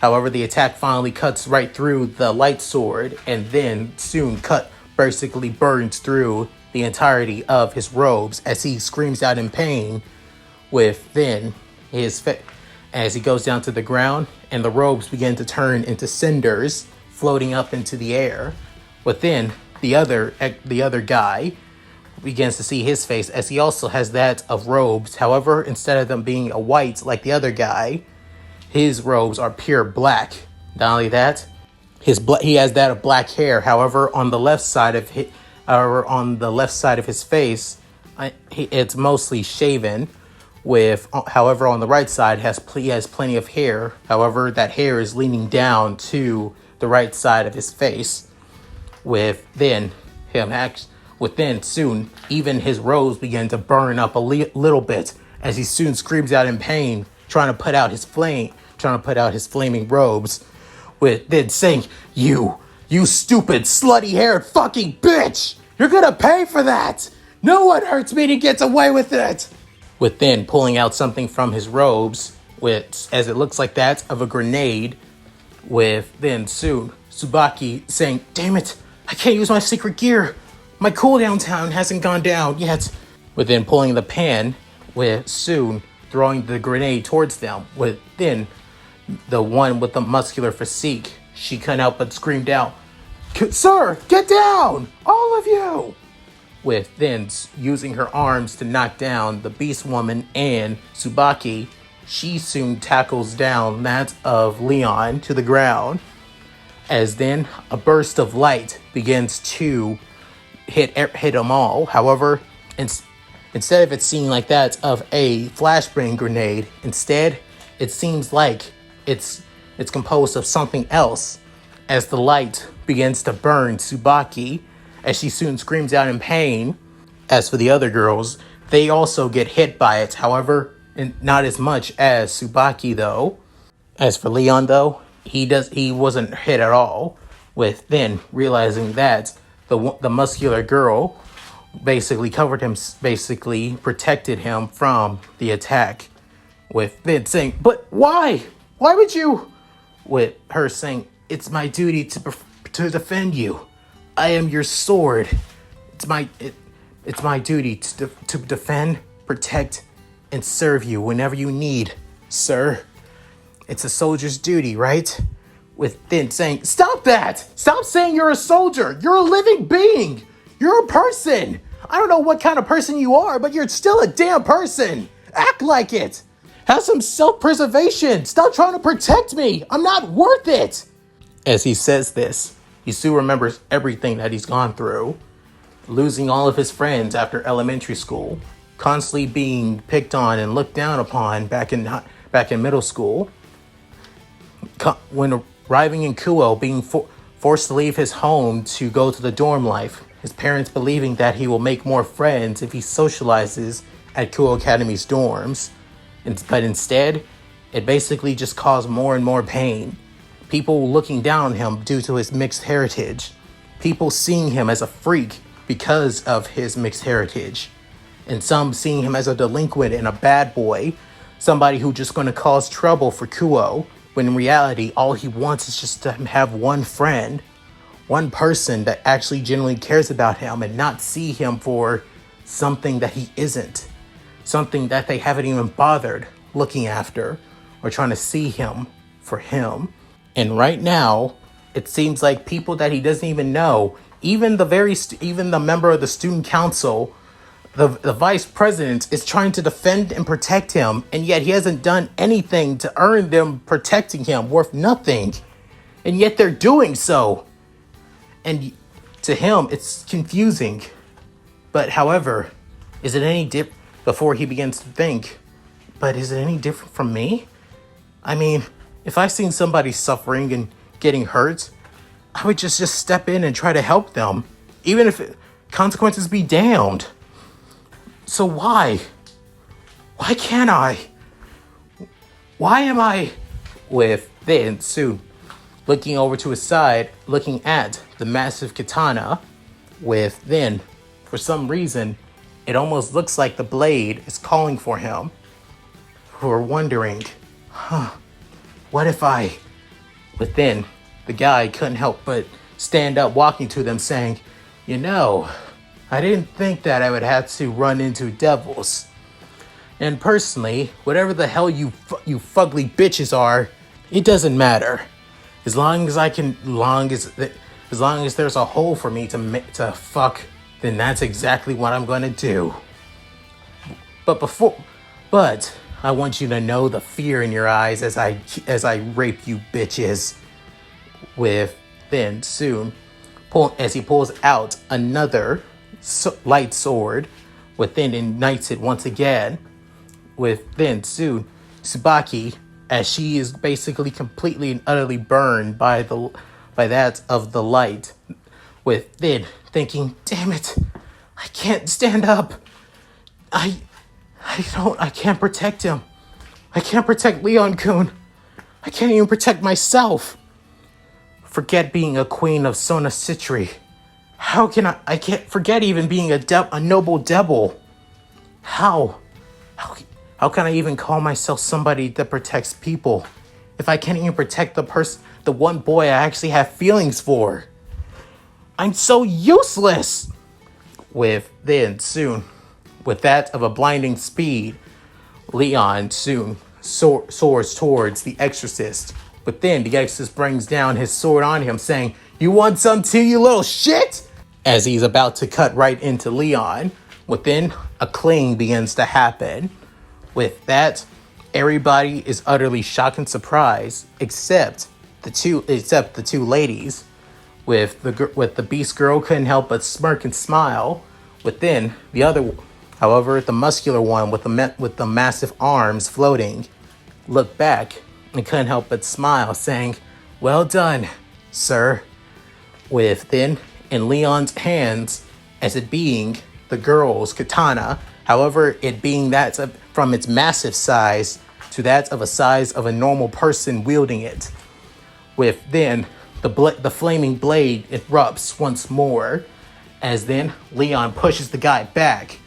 However, the attack finally cuts right through the light sword, and then soon basically burns through the entirety of his robes as he screams out in pain. As he goes down to the ground, and the robes begin to turn into cinders, floating up into the air. Within the other guy, begins to see his face, as he also has that of robes. However, instead of them being a white like the other guy, his robes are pure black. Not only that, he has that of black hair. However, on the left side of his face, it's mostly shaven. However, on the right side he has plenty of hair. However, that hair is leaning down to the right side of his face. Within soon, even his robes begin to burn up a little bit, as he soon screams out in pain, trying to put out his flaming robes, then saying, you stupid, slutty-haired fucking bitch! You're gonna pay for that! No one hurts me and gets away with it! Then pulling out something from his robes, as it looks like that of a grenade, then soon Tsubaki saying, damn it, I can't use my secret gear! My cooldown time hasn't gone down yet! Then pulling the pan, soon throwing the grenade towards them, then the one with the muscular physique, she couldn't help but screamed out, sir, get down! All of you! Then using her arms to knock down the Beast Woman and Tsubaki, she soon tackles down that of Leon to the ground, as then a burst of light begins to hit them all. However, instead of it seeming like that of a flashbang grenade, instead it seems like it's composed of something else, as the light begins to burn Tsubaki, as she soon screams out in pain. As for the other girls, they also get hit by it. However, not as much as Tsubaki though. As for Leon though, he wasn't hit at all. Then realizing that the muscular girl basically protected him from the attack. Then saying, but why? Why would you? With her saying, it's my duty to defend you. I am your sword. It's my duty to defend, protect, and serve you whenever you need, sir. It's a soldier's duty, right? Then saying, stop that! Stop saying you're a soldier! You're a living being! You're a person! I don't know what kind of person you are, but you're still a damn person! Act like it! Have some self-preservation! Stop trying to protect me! I'm not worth it! As he says this, he still remembers everything that he's gone through. Losing all of his friends after elementary school. Constantly being picked on and looked down upon back in middle school. When arriving in Kuoh, being forced to leave his home to go to the dorm life. His parents believing that he will make more friends if he socializes at Kuoh Academy's dorms. But instead, it basically just caused more and more pain. People looking down on him due to his mixed heritage. People seeing him as a freak because of his mixed heritage. And some seeing him as a delinquent and a bad boy. Somebody who's just going to cause trouble for Kuoh. When in reality, all he wants is just to have one friend. One person that actually genuinely cares about him and not see him for something that he isn't. Something that they haven't even bothered looking after or trying to see him for him. And right now, it seems like people that he doesn't even know, even the member of the student council, the vice president, is trying to defend and protect him, and yet he hasn't done anything to earn them protecting him, worth nothing. And yet they're doing so. And to him, it's confusing. But however, is it any different? Before he begins to think, but is it any different from me? I mean, if I seen somebody suffering and getting hurt, I would just step in and try to help them, even if consequences be damned. So why? Why can't I? Why am I? Then soon, looking over to his side, looking at the massive katana, then, for some reason, it almost looks like the blade is calling for him. Who are wondering, what if I? But then, the guy couldn't help but stand up, walking to them, saying, I didn't think that I would have to run into devils. And personally, whatever the hell you fugly bitches are, it doesn't matter. As long as there's a hole for me to fuck, then that's exactly what I'm going to do. But I want you to know the fear in your eyes as I rape you bitches. With then soon, as he pulls out another light sword, within ignites it once again. With then soon, Tsubaki, as she is basically completely and utterly burned by that of the light. With then thinking, damn it, I can't stand up. I can't protect him. I can't protect Leon-kun. I can't even protect myself. Forget being a queen of Sona Citri. How can I can't forget even being a noble devil. How can I even call myself somebody that protects people if I can't even protect the one boy I actually have feelings for? I'm so useless. With that of a blinding speed, Leon soon soars towards the exorcist. But then the exorcist brings down his sword on him, saying, "You want some too, you little shit?" As he's about to cut right into Leon, within a cling begins to happen. With that, everybody is utterly shocked and surprised, except the two ladies. With the beast girl couldn't help but smirk and smile. Within the other, however, the muscular one with the massive arms floating looked back and couldn't help but smile, saying, "Well done, sir." With then in Leon's hands, as it being the girl's katana, however, it being from its massive size to that of a size of a normal person wielding it. With then the flaming blade erupts once more, as then Leon pushes the guy back.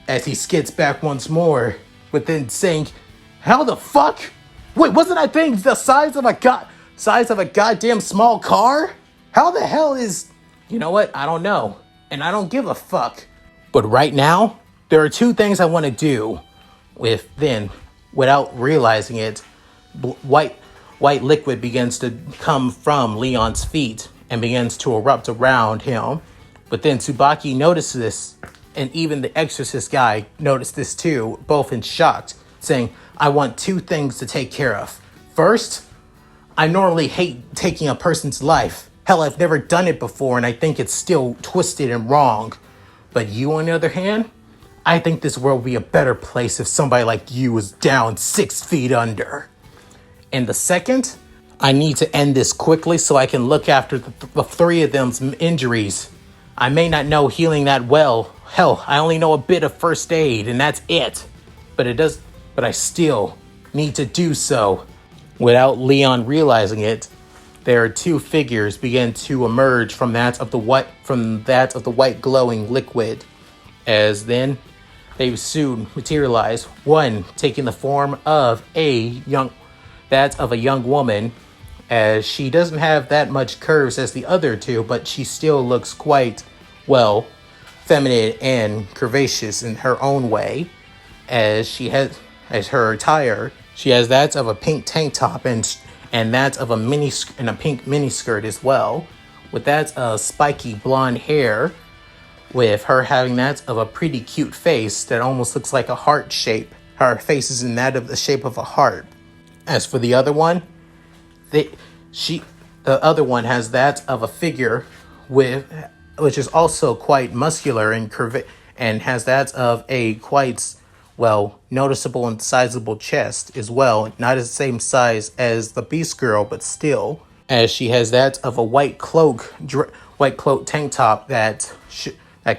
As he skids back once more, with then saying, "How the fuck? Wait, wasn't I thing the size of a goddamn small car? How the hell is..." You know what? I don't know. And I don't give a fuck. But right now, there are two things I want to do. Without realizing it, white liquid begins to come from Leon's feet and begins to erupt around him. But then Tsubaki notices this, and even the exorcist guy noticed this too, both in shock, saying, "I want two things to take care of. First, I normally hate taking a person's life. Hell, I've never done it before, and I think it's still twisted and wrong. But you, on the other hand, I think this world would be a better place if somebody like you was down 6 feet under. And the second, I need to end this quickly so I can look after the three of them's injuries. I may not know healing that well. Hell, I only know a bit of first aid, and that's it. But I still need to do so." Without Leon realizing it, there are two figures begin to emerge from that of the white glowing liquid, as then they soon materialize. One taking the form of a young woman, as she doesn't have that much curves as the other two, but she still looks quite, well, feminine and curvaceous in her own way, as her attire, she has that of a pink tank top and that of a pink mini skirt as well, with that spiky blonde hair, with her having that of a pretty cute face that almost looks like a heart shape. Her face is in that of the shape of a heart. As for the other one, the other one has that of a figure which is also quite muscular and has that of a quite, well, noticeable and sizable chest as well. Not the same size as the Beast Girl, but still, as she has that of a white cloak tank top that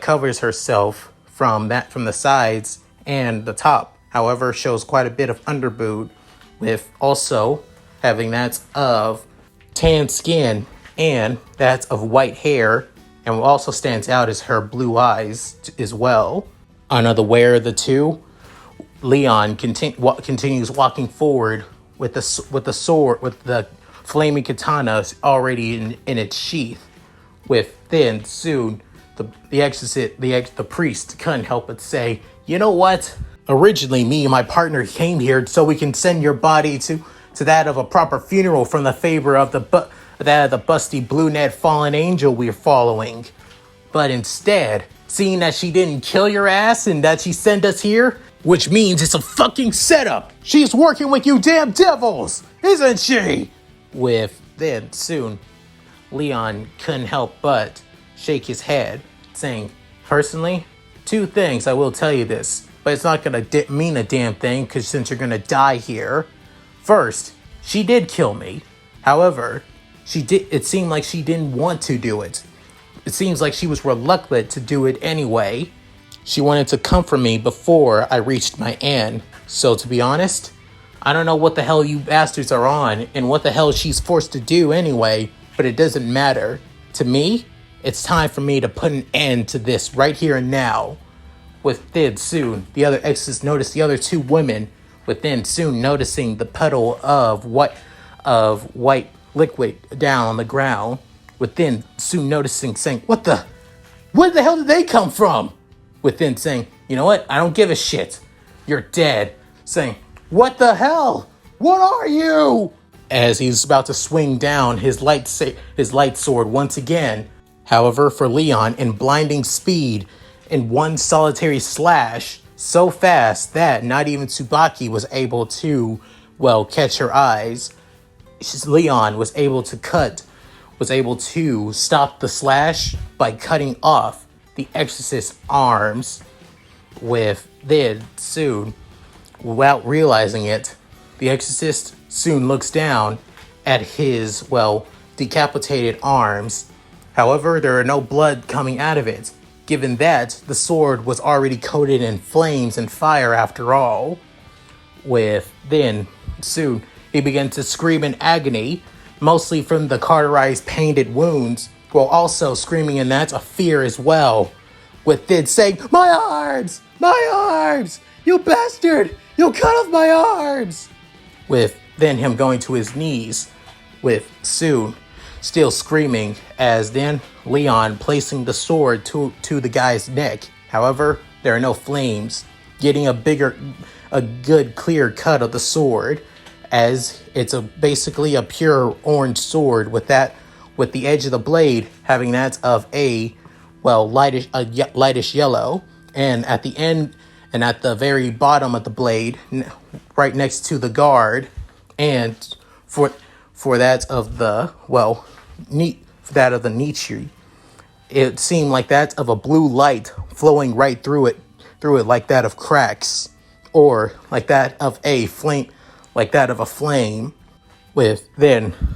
covers herself from the sides and the top. However, shows quite a bit of underboob, with also having that of tan skin and that of white hair, and what also stands out is her blue eyes as well. Unaware of the two, Leon continues walking forward with the sword, with the flaming katana already in its sheath. With then soon the priest couldn't help but say, "You know what? Originally, me and my partner came here so we can send your body to that of a proper funeral from the favor of the busty blue net fallen angel we're following. But instead, seeing that she didn't kill your ass and that she sent us here, which means it's a fucking setup. She's working with you damn devils, isn't she? With then soon, Leon couldn't help but shake his head, saying, personally, two things, I will tell you this, but it's not gonna mean a damn thing because since you're gonna die here. First, she did kill me. However, it seemed like she didn't want to do it. It seems like she was reluctant to do it anyway. She wanted to comfort me before I reached my end. So to be honest, I don't know what the hell you bastards are on and what the hell she's forced to do anyway, but it doesn't matter. To me, it's time for me to put an end to this right here and now. Within soon, the other exes noticed the other two women. Within soon, noticing the puddle of white liquid down on the ground. Within soon noticing, saying, where the hell did they come from? Within saying, you know what? I don't give a shit. You're dead. Saying, what the hell? What are you? As he's about to swing down his light sword once again. However, for Leon, in blinding speed, in one solitary slash, so fast that not even Tsubaki was able to, catch her eyes. Leon was able to stop the slash by cutting off the exorcist's arms. Soon, without realizing it, the exorcist soon looks down at his, decapitated arms. However, there are no blood coming out of it, given that the sword was already coated in flames and fire after all. Soon, he began to scream in agony, mostly from the cauterized painted wounds, while also screaming in that of fear as well. Saying, my arms! My arms! You bastard! You'll cut off my arms! Him going to his knees, soon still screaming, as then Leon placing the sword to the guy's neck. However, there are no flames, getting a good clear cut of the sword, as it's basically a pure orange sword with the edge of the blade having that of a lightish yellow, and at the end and at the very bottom of the blade, right next to the guard, and for that of the nichi, it seemed like that of a blue light flowing right through it like that of cracks, or like that of a flame.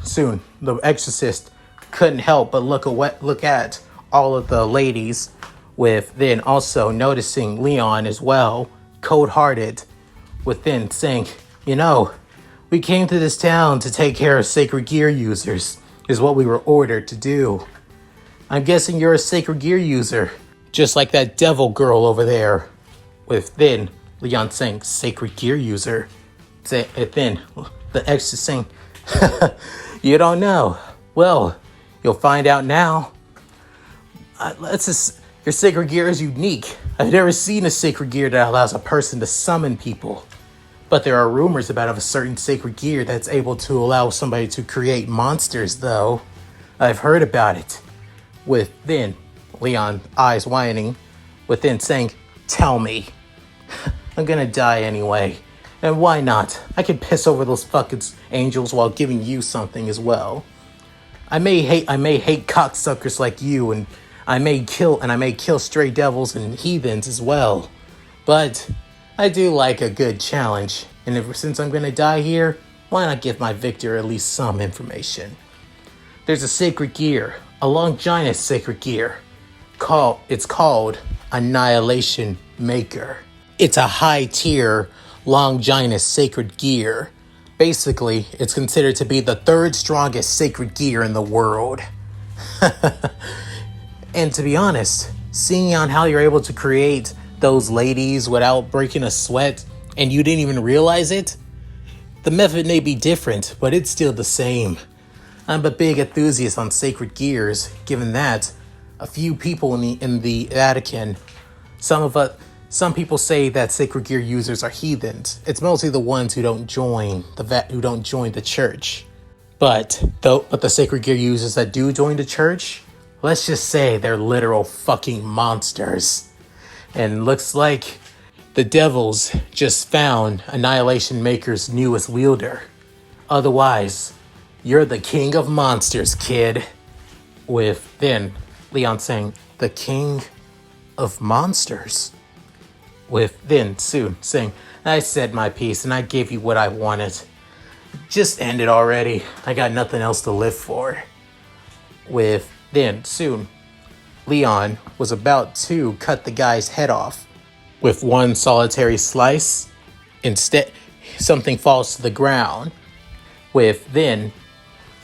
Soon the exorcist couldn't help but look at all of the ladies, also noticing Leon as well, cold-hearted, saying, we came to this town to take care of sacred gear users, is what we were ordered to do. I'm guessing you're a sacred gear user, just like that devil girl over there. Leon saying, sacred gear user. The ex is saying, you don't know. Well, you'll find out now. Your sacred gear is unique. I've never seen a sacred gear that allows a person to summon people. But there are rumors about a certain sacred gear that's able to allow somebody to create monsters, though. I've heard about it. Leon, eyes whining, saying, tell me. I'm gonna die anyway. And why not? I can piss over those fucking angels while giving you something as well. I may hate cocksuckers like you, and I may kill stray devils and heathens as well. But I do like a good challenge, and since I'm gonna die here, why not give my victor at least some information? There's a sacred gear, a Longinus sacred gear. It's called Annihilation Maker. It's a high-tier Longinus sacred gear. Basically, it's considered to be the third strongest sacred gear in the world. And to be honest, seeing on how you're able to create those ladies without breaking a sweat, and you didn't even realize it, the method may be different, but it's still the same. I'm a big enthusiast on sacred gears, given that a few people in the Vatican, some people say that sacred gear users are heathens. It's mostly the ones who don't join the church. But the sacred gear users that do join the church, let's just say they're literal fucking monsters. And looks like the devils just found Annihilation Maker's newest wielder. Otherwise, you're the king of monsters, kid. With then Leon saying, the king of monsters. With then soon saying, I said my piece and I gave you what I wanted. Just end it already. I got nothing else to live for. With then soon, Leon was about to cut the guy's head off with one solitary slice. Instead, something falls to the ground. With then,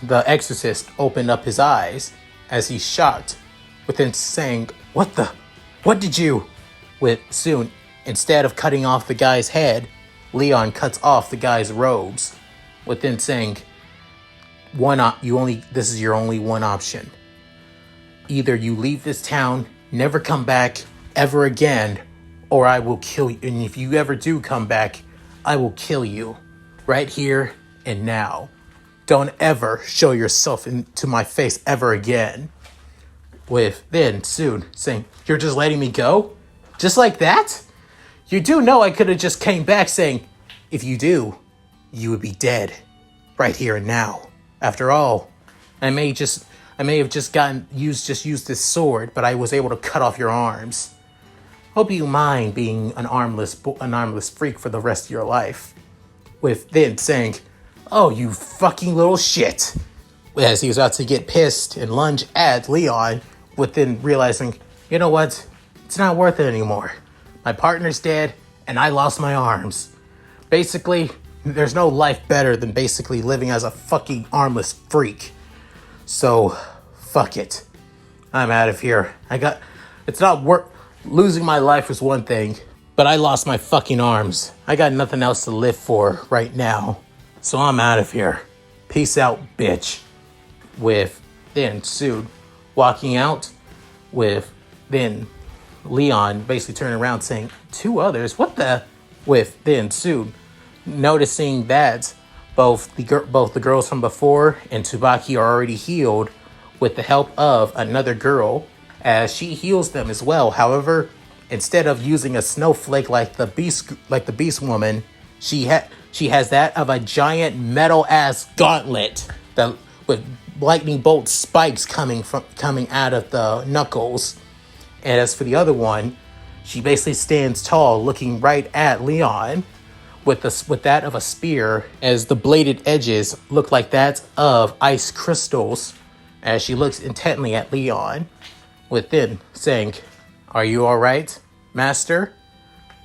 the exorcist opened up his eyes as he's shocked, within saying, what did you? With soon, instead of cutting off the guy's head, Leon cuts off the guy's robes, within saying, this is your only one option. Either you leave this town, never come back ever again, or I will kill you. And if you ever do come back, I will kill you right here and now. Don't ever show yourself into my face ever again. With then soon saying, you're just letting me go? Just like that? You do know I could have just came back saying, if you do, you would be dead right here and now. After all, I may have just used this sword, but I was able to cut off your arms. Hope you mind being an armless freak for the rest of your life. With then saying, oh, you fucking little shit. As he was about to get pissed and lunge at Leon, with then realizing, you know what? It's not worth it anymore. My partner's dead, and I lost my arms. Basically, there's no life better than basically living as a fucking armless freak. So, fuck it. I'm out of here. Losing my life was one thing, but I lost my fucking arms. I got nothing else to live for right now. So I'm out of here. Peace out, bitch. With then Soon walking out, with then Leon basically turning around saying, two others? What the? With then Soon noticing that both the girls from before and Tsubaki are already healed with the help of another girl, as she heals them as well. However, instead of using a snowflake like the beast woman, she has that of a giant metal ass gauntlet that with lightning bolt spikes coming out of the knuckles. And as for the other one, she basically stands tall, looking right at Leon, with that of a spear, as the bladed edges look like that of ice crystals, as she looks intently at Leon, with then saying, "Are you all right, Master?"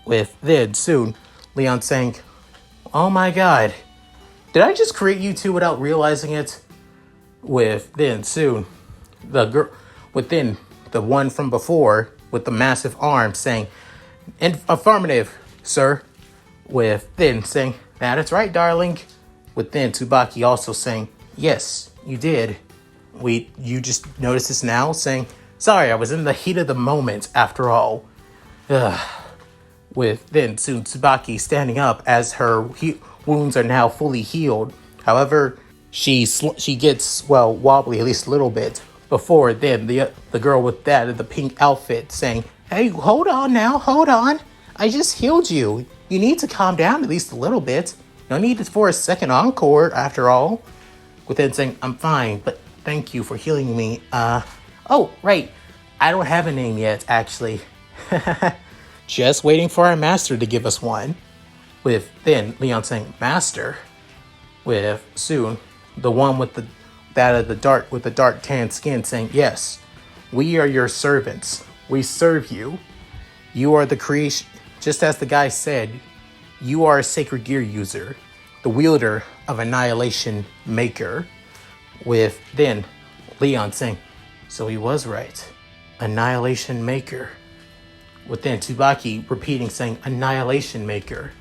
With then soon Leon saying, "Oh my God, did I just create you two without realizing it?" With then soon the girl within the one from before with the massive arm saying, "Affirmative, sir." With then saying, "That's right, darling." With then Tsubaki also saying, "Yes, you did. You just noticed this now?" Saying, "Sorry, I was in the heat of the moment after all." With then soon Tsubaki standing up as her wounds are now fully healed. However, she gets, wobbly at least a little bit. Before then, the girl with the pink outfit saying, "Hey, hold on now, hold on. I just healed you. You need to calm down at least a little bit. No need for a second encore, after all." With then saying, "I'm fine, but thank you for healing me. Oh, right. I don't have a name yet, actually." Just waiting for our master to give us one. With then Leon saying, "Master?" With soon the one with the dark tan skin saying, "Yes, we are your servants. We serve you. You are the creation. Just as the guy said, you are a sacred gear user, the wielder of Annihilation Maker." With then Leon saying, "So he was right. Annihilation Maker." With then Tsubaki repeating saying, "Annihilation Maker."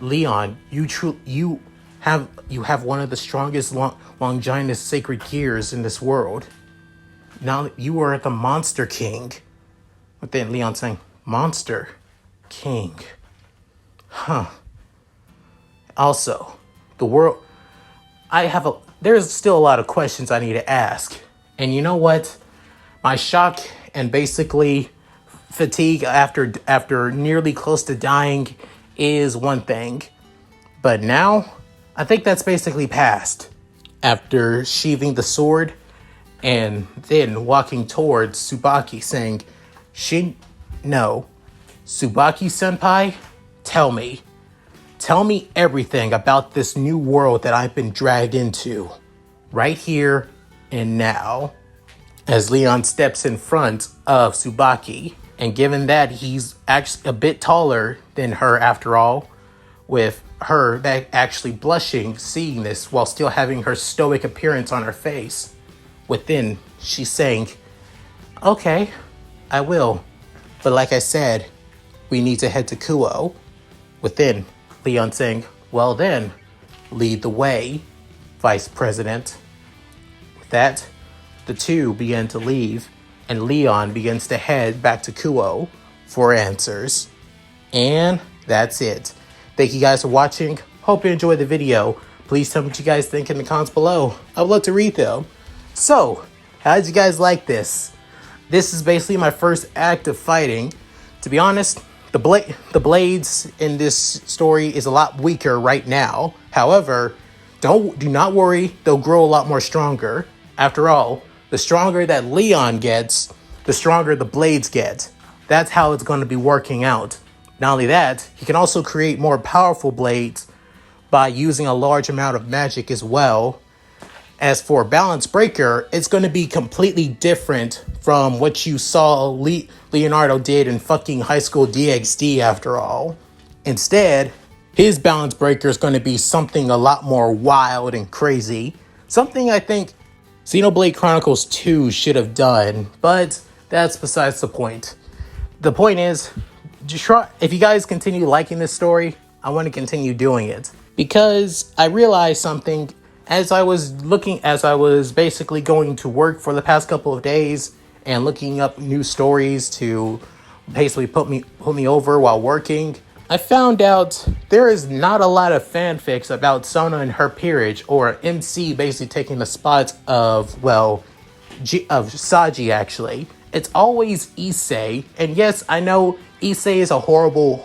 Leon, you have one of the strongest Longinus sacred gears in this world. Now you are the Monster King. But then Leon saying, "Monster King. Huh. Also, the world, there's still a lot of questions I need to ask. And you know what? My shock and basically fatigue after nearly close to dying is one thing. But now, I think that's basically past. After sheathing the sword and then walking towards Tsubaki saying, no, Tsubaki-senpai, tell me everything about this new world that I've been dragged into, right here and now. As Leon steps in front of Tsubaki, and given that he's actually a bit taller than her after all, with her actually blushing, seeing this while still having her stoic appearance on her face. Within, she's saying, okay, I will. But like I said, we need to head to Kuoh. Within, Leon saying, well then, lead the way, Vice President. With that, the two begin to leave, and Leon begins to head back to Kuoh for answers. And that's it. Thank you guys for watching. Hope you enjoyed the video. Please tell me what you guys think in the comments below. I would love to read them. So, how did you guys like this? This is basically my first act of fighting. To be honest, the blades in this story is a lot weaker right now. However, do not worry, they'll grow a lot more stronger. After all, the stronger that Leon gets, the stronger the blades get. That's how it's going to be working out. Not only that, he can also create more powerful blades by using a large amount of magic as well. As for Balance Breaker, it's going to be completely different from what you saw Leonardo did in fucking High School DxD after all. Instead, his Balance Breaker is going to be something a lot more wild and crazy. Something I think Xenoblade Chronicles 2 should have done, but that's besides the point. The point is, if you guys continue liking this story, I want to continue doing it. Because I realized something as I was basically going to work for the past couple of days and looking up new stories to basically put me over while working. I found out there is not a lot of fanfics about Sona and her peerage, or MC basically taking the spots of Saji actually. It's always Issei, and yes, I know Issei is a horrible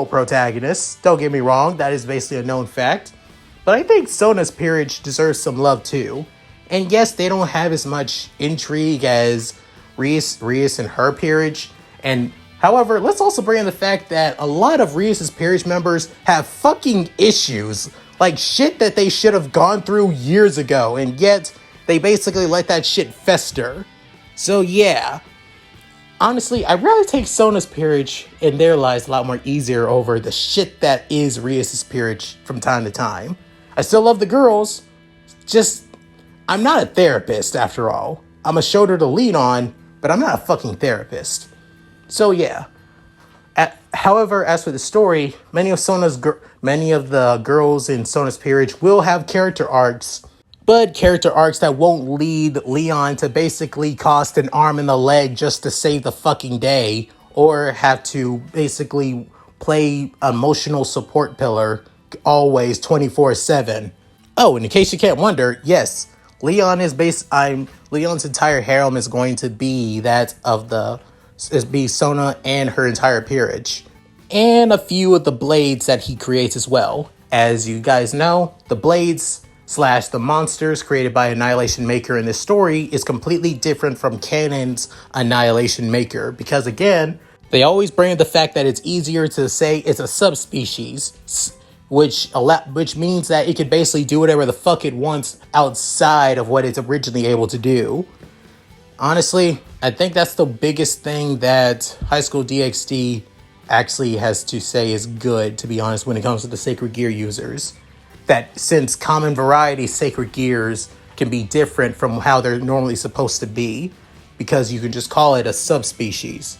protagonist. Don't get me wrong, that is basically a known fact. But I think Sona's peerage deserves some love too. And yes, they don't have as much intrigue as Rias and her peerage. And however, let's also bring in the fact that a lot of Rias' peerage members have fucking issues. Like shit that they should have gone through years ago. And yet, they basically let that shit fester. So yeah. Honestly, I'd rather take Sona's peerage in their lives a lot more easier over the shit that is Rias' peerage from time to time. I still love the girls, just, I'm not a therapist after all. I'm a shoulder to lean on, but I'm not a fucking therapist. So yeah. However, as for the story, many of the girls in Sona's peerage will have character arcs, but character arcs that won't lead Leon to basically cost an arm and a leg just to save the fucking day, or have to basically play emotional support pillar always 24/7. Oh, and in case you can't wonder, yes, Leon's entire harem is going to be Sona and her entire peerage, and a few of the blades that he creates as well. As you guys know, the blades / the monsters created by Annihilation Maker in this story is completely different from canon's Annihilation Maker, because again, they always bring up the fact that it's easier to say it's a subspecies, which means that it can basically do whatever the fuck it wants outside of what it's originally able to do. Honestly, I think that's the biggest thing that High School DxD actually has to say is good, to be honest, when it comes to the Sacred Gear users. That since common variety Sacred Gears can be different from how they're normally supposed to be, because you can just call it a subspecies.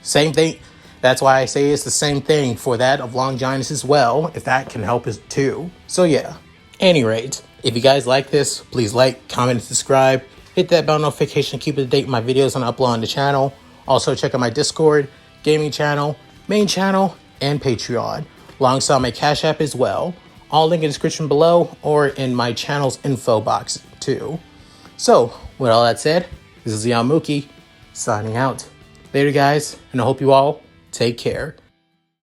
Same thing. That's why I say it's the same thing for that of Longinus as well, if that can help us too. So yeah. Any rate, if you guys like this, please like, comment, and subscribe. Hit that bell notification to keep up to date with my videos when I upload on the channel. Also check out my Discord, gaming channel, main channel, and Patreon, alongside my Cash App as well. All link in the description below or in my channel's info box too. So, with all that said, This is Yamuki signing out. Later, guys, and I hope you all take care.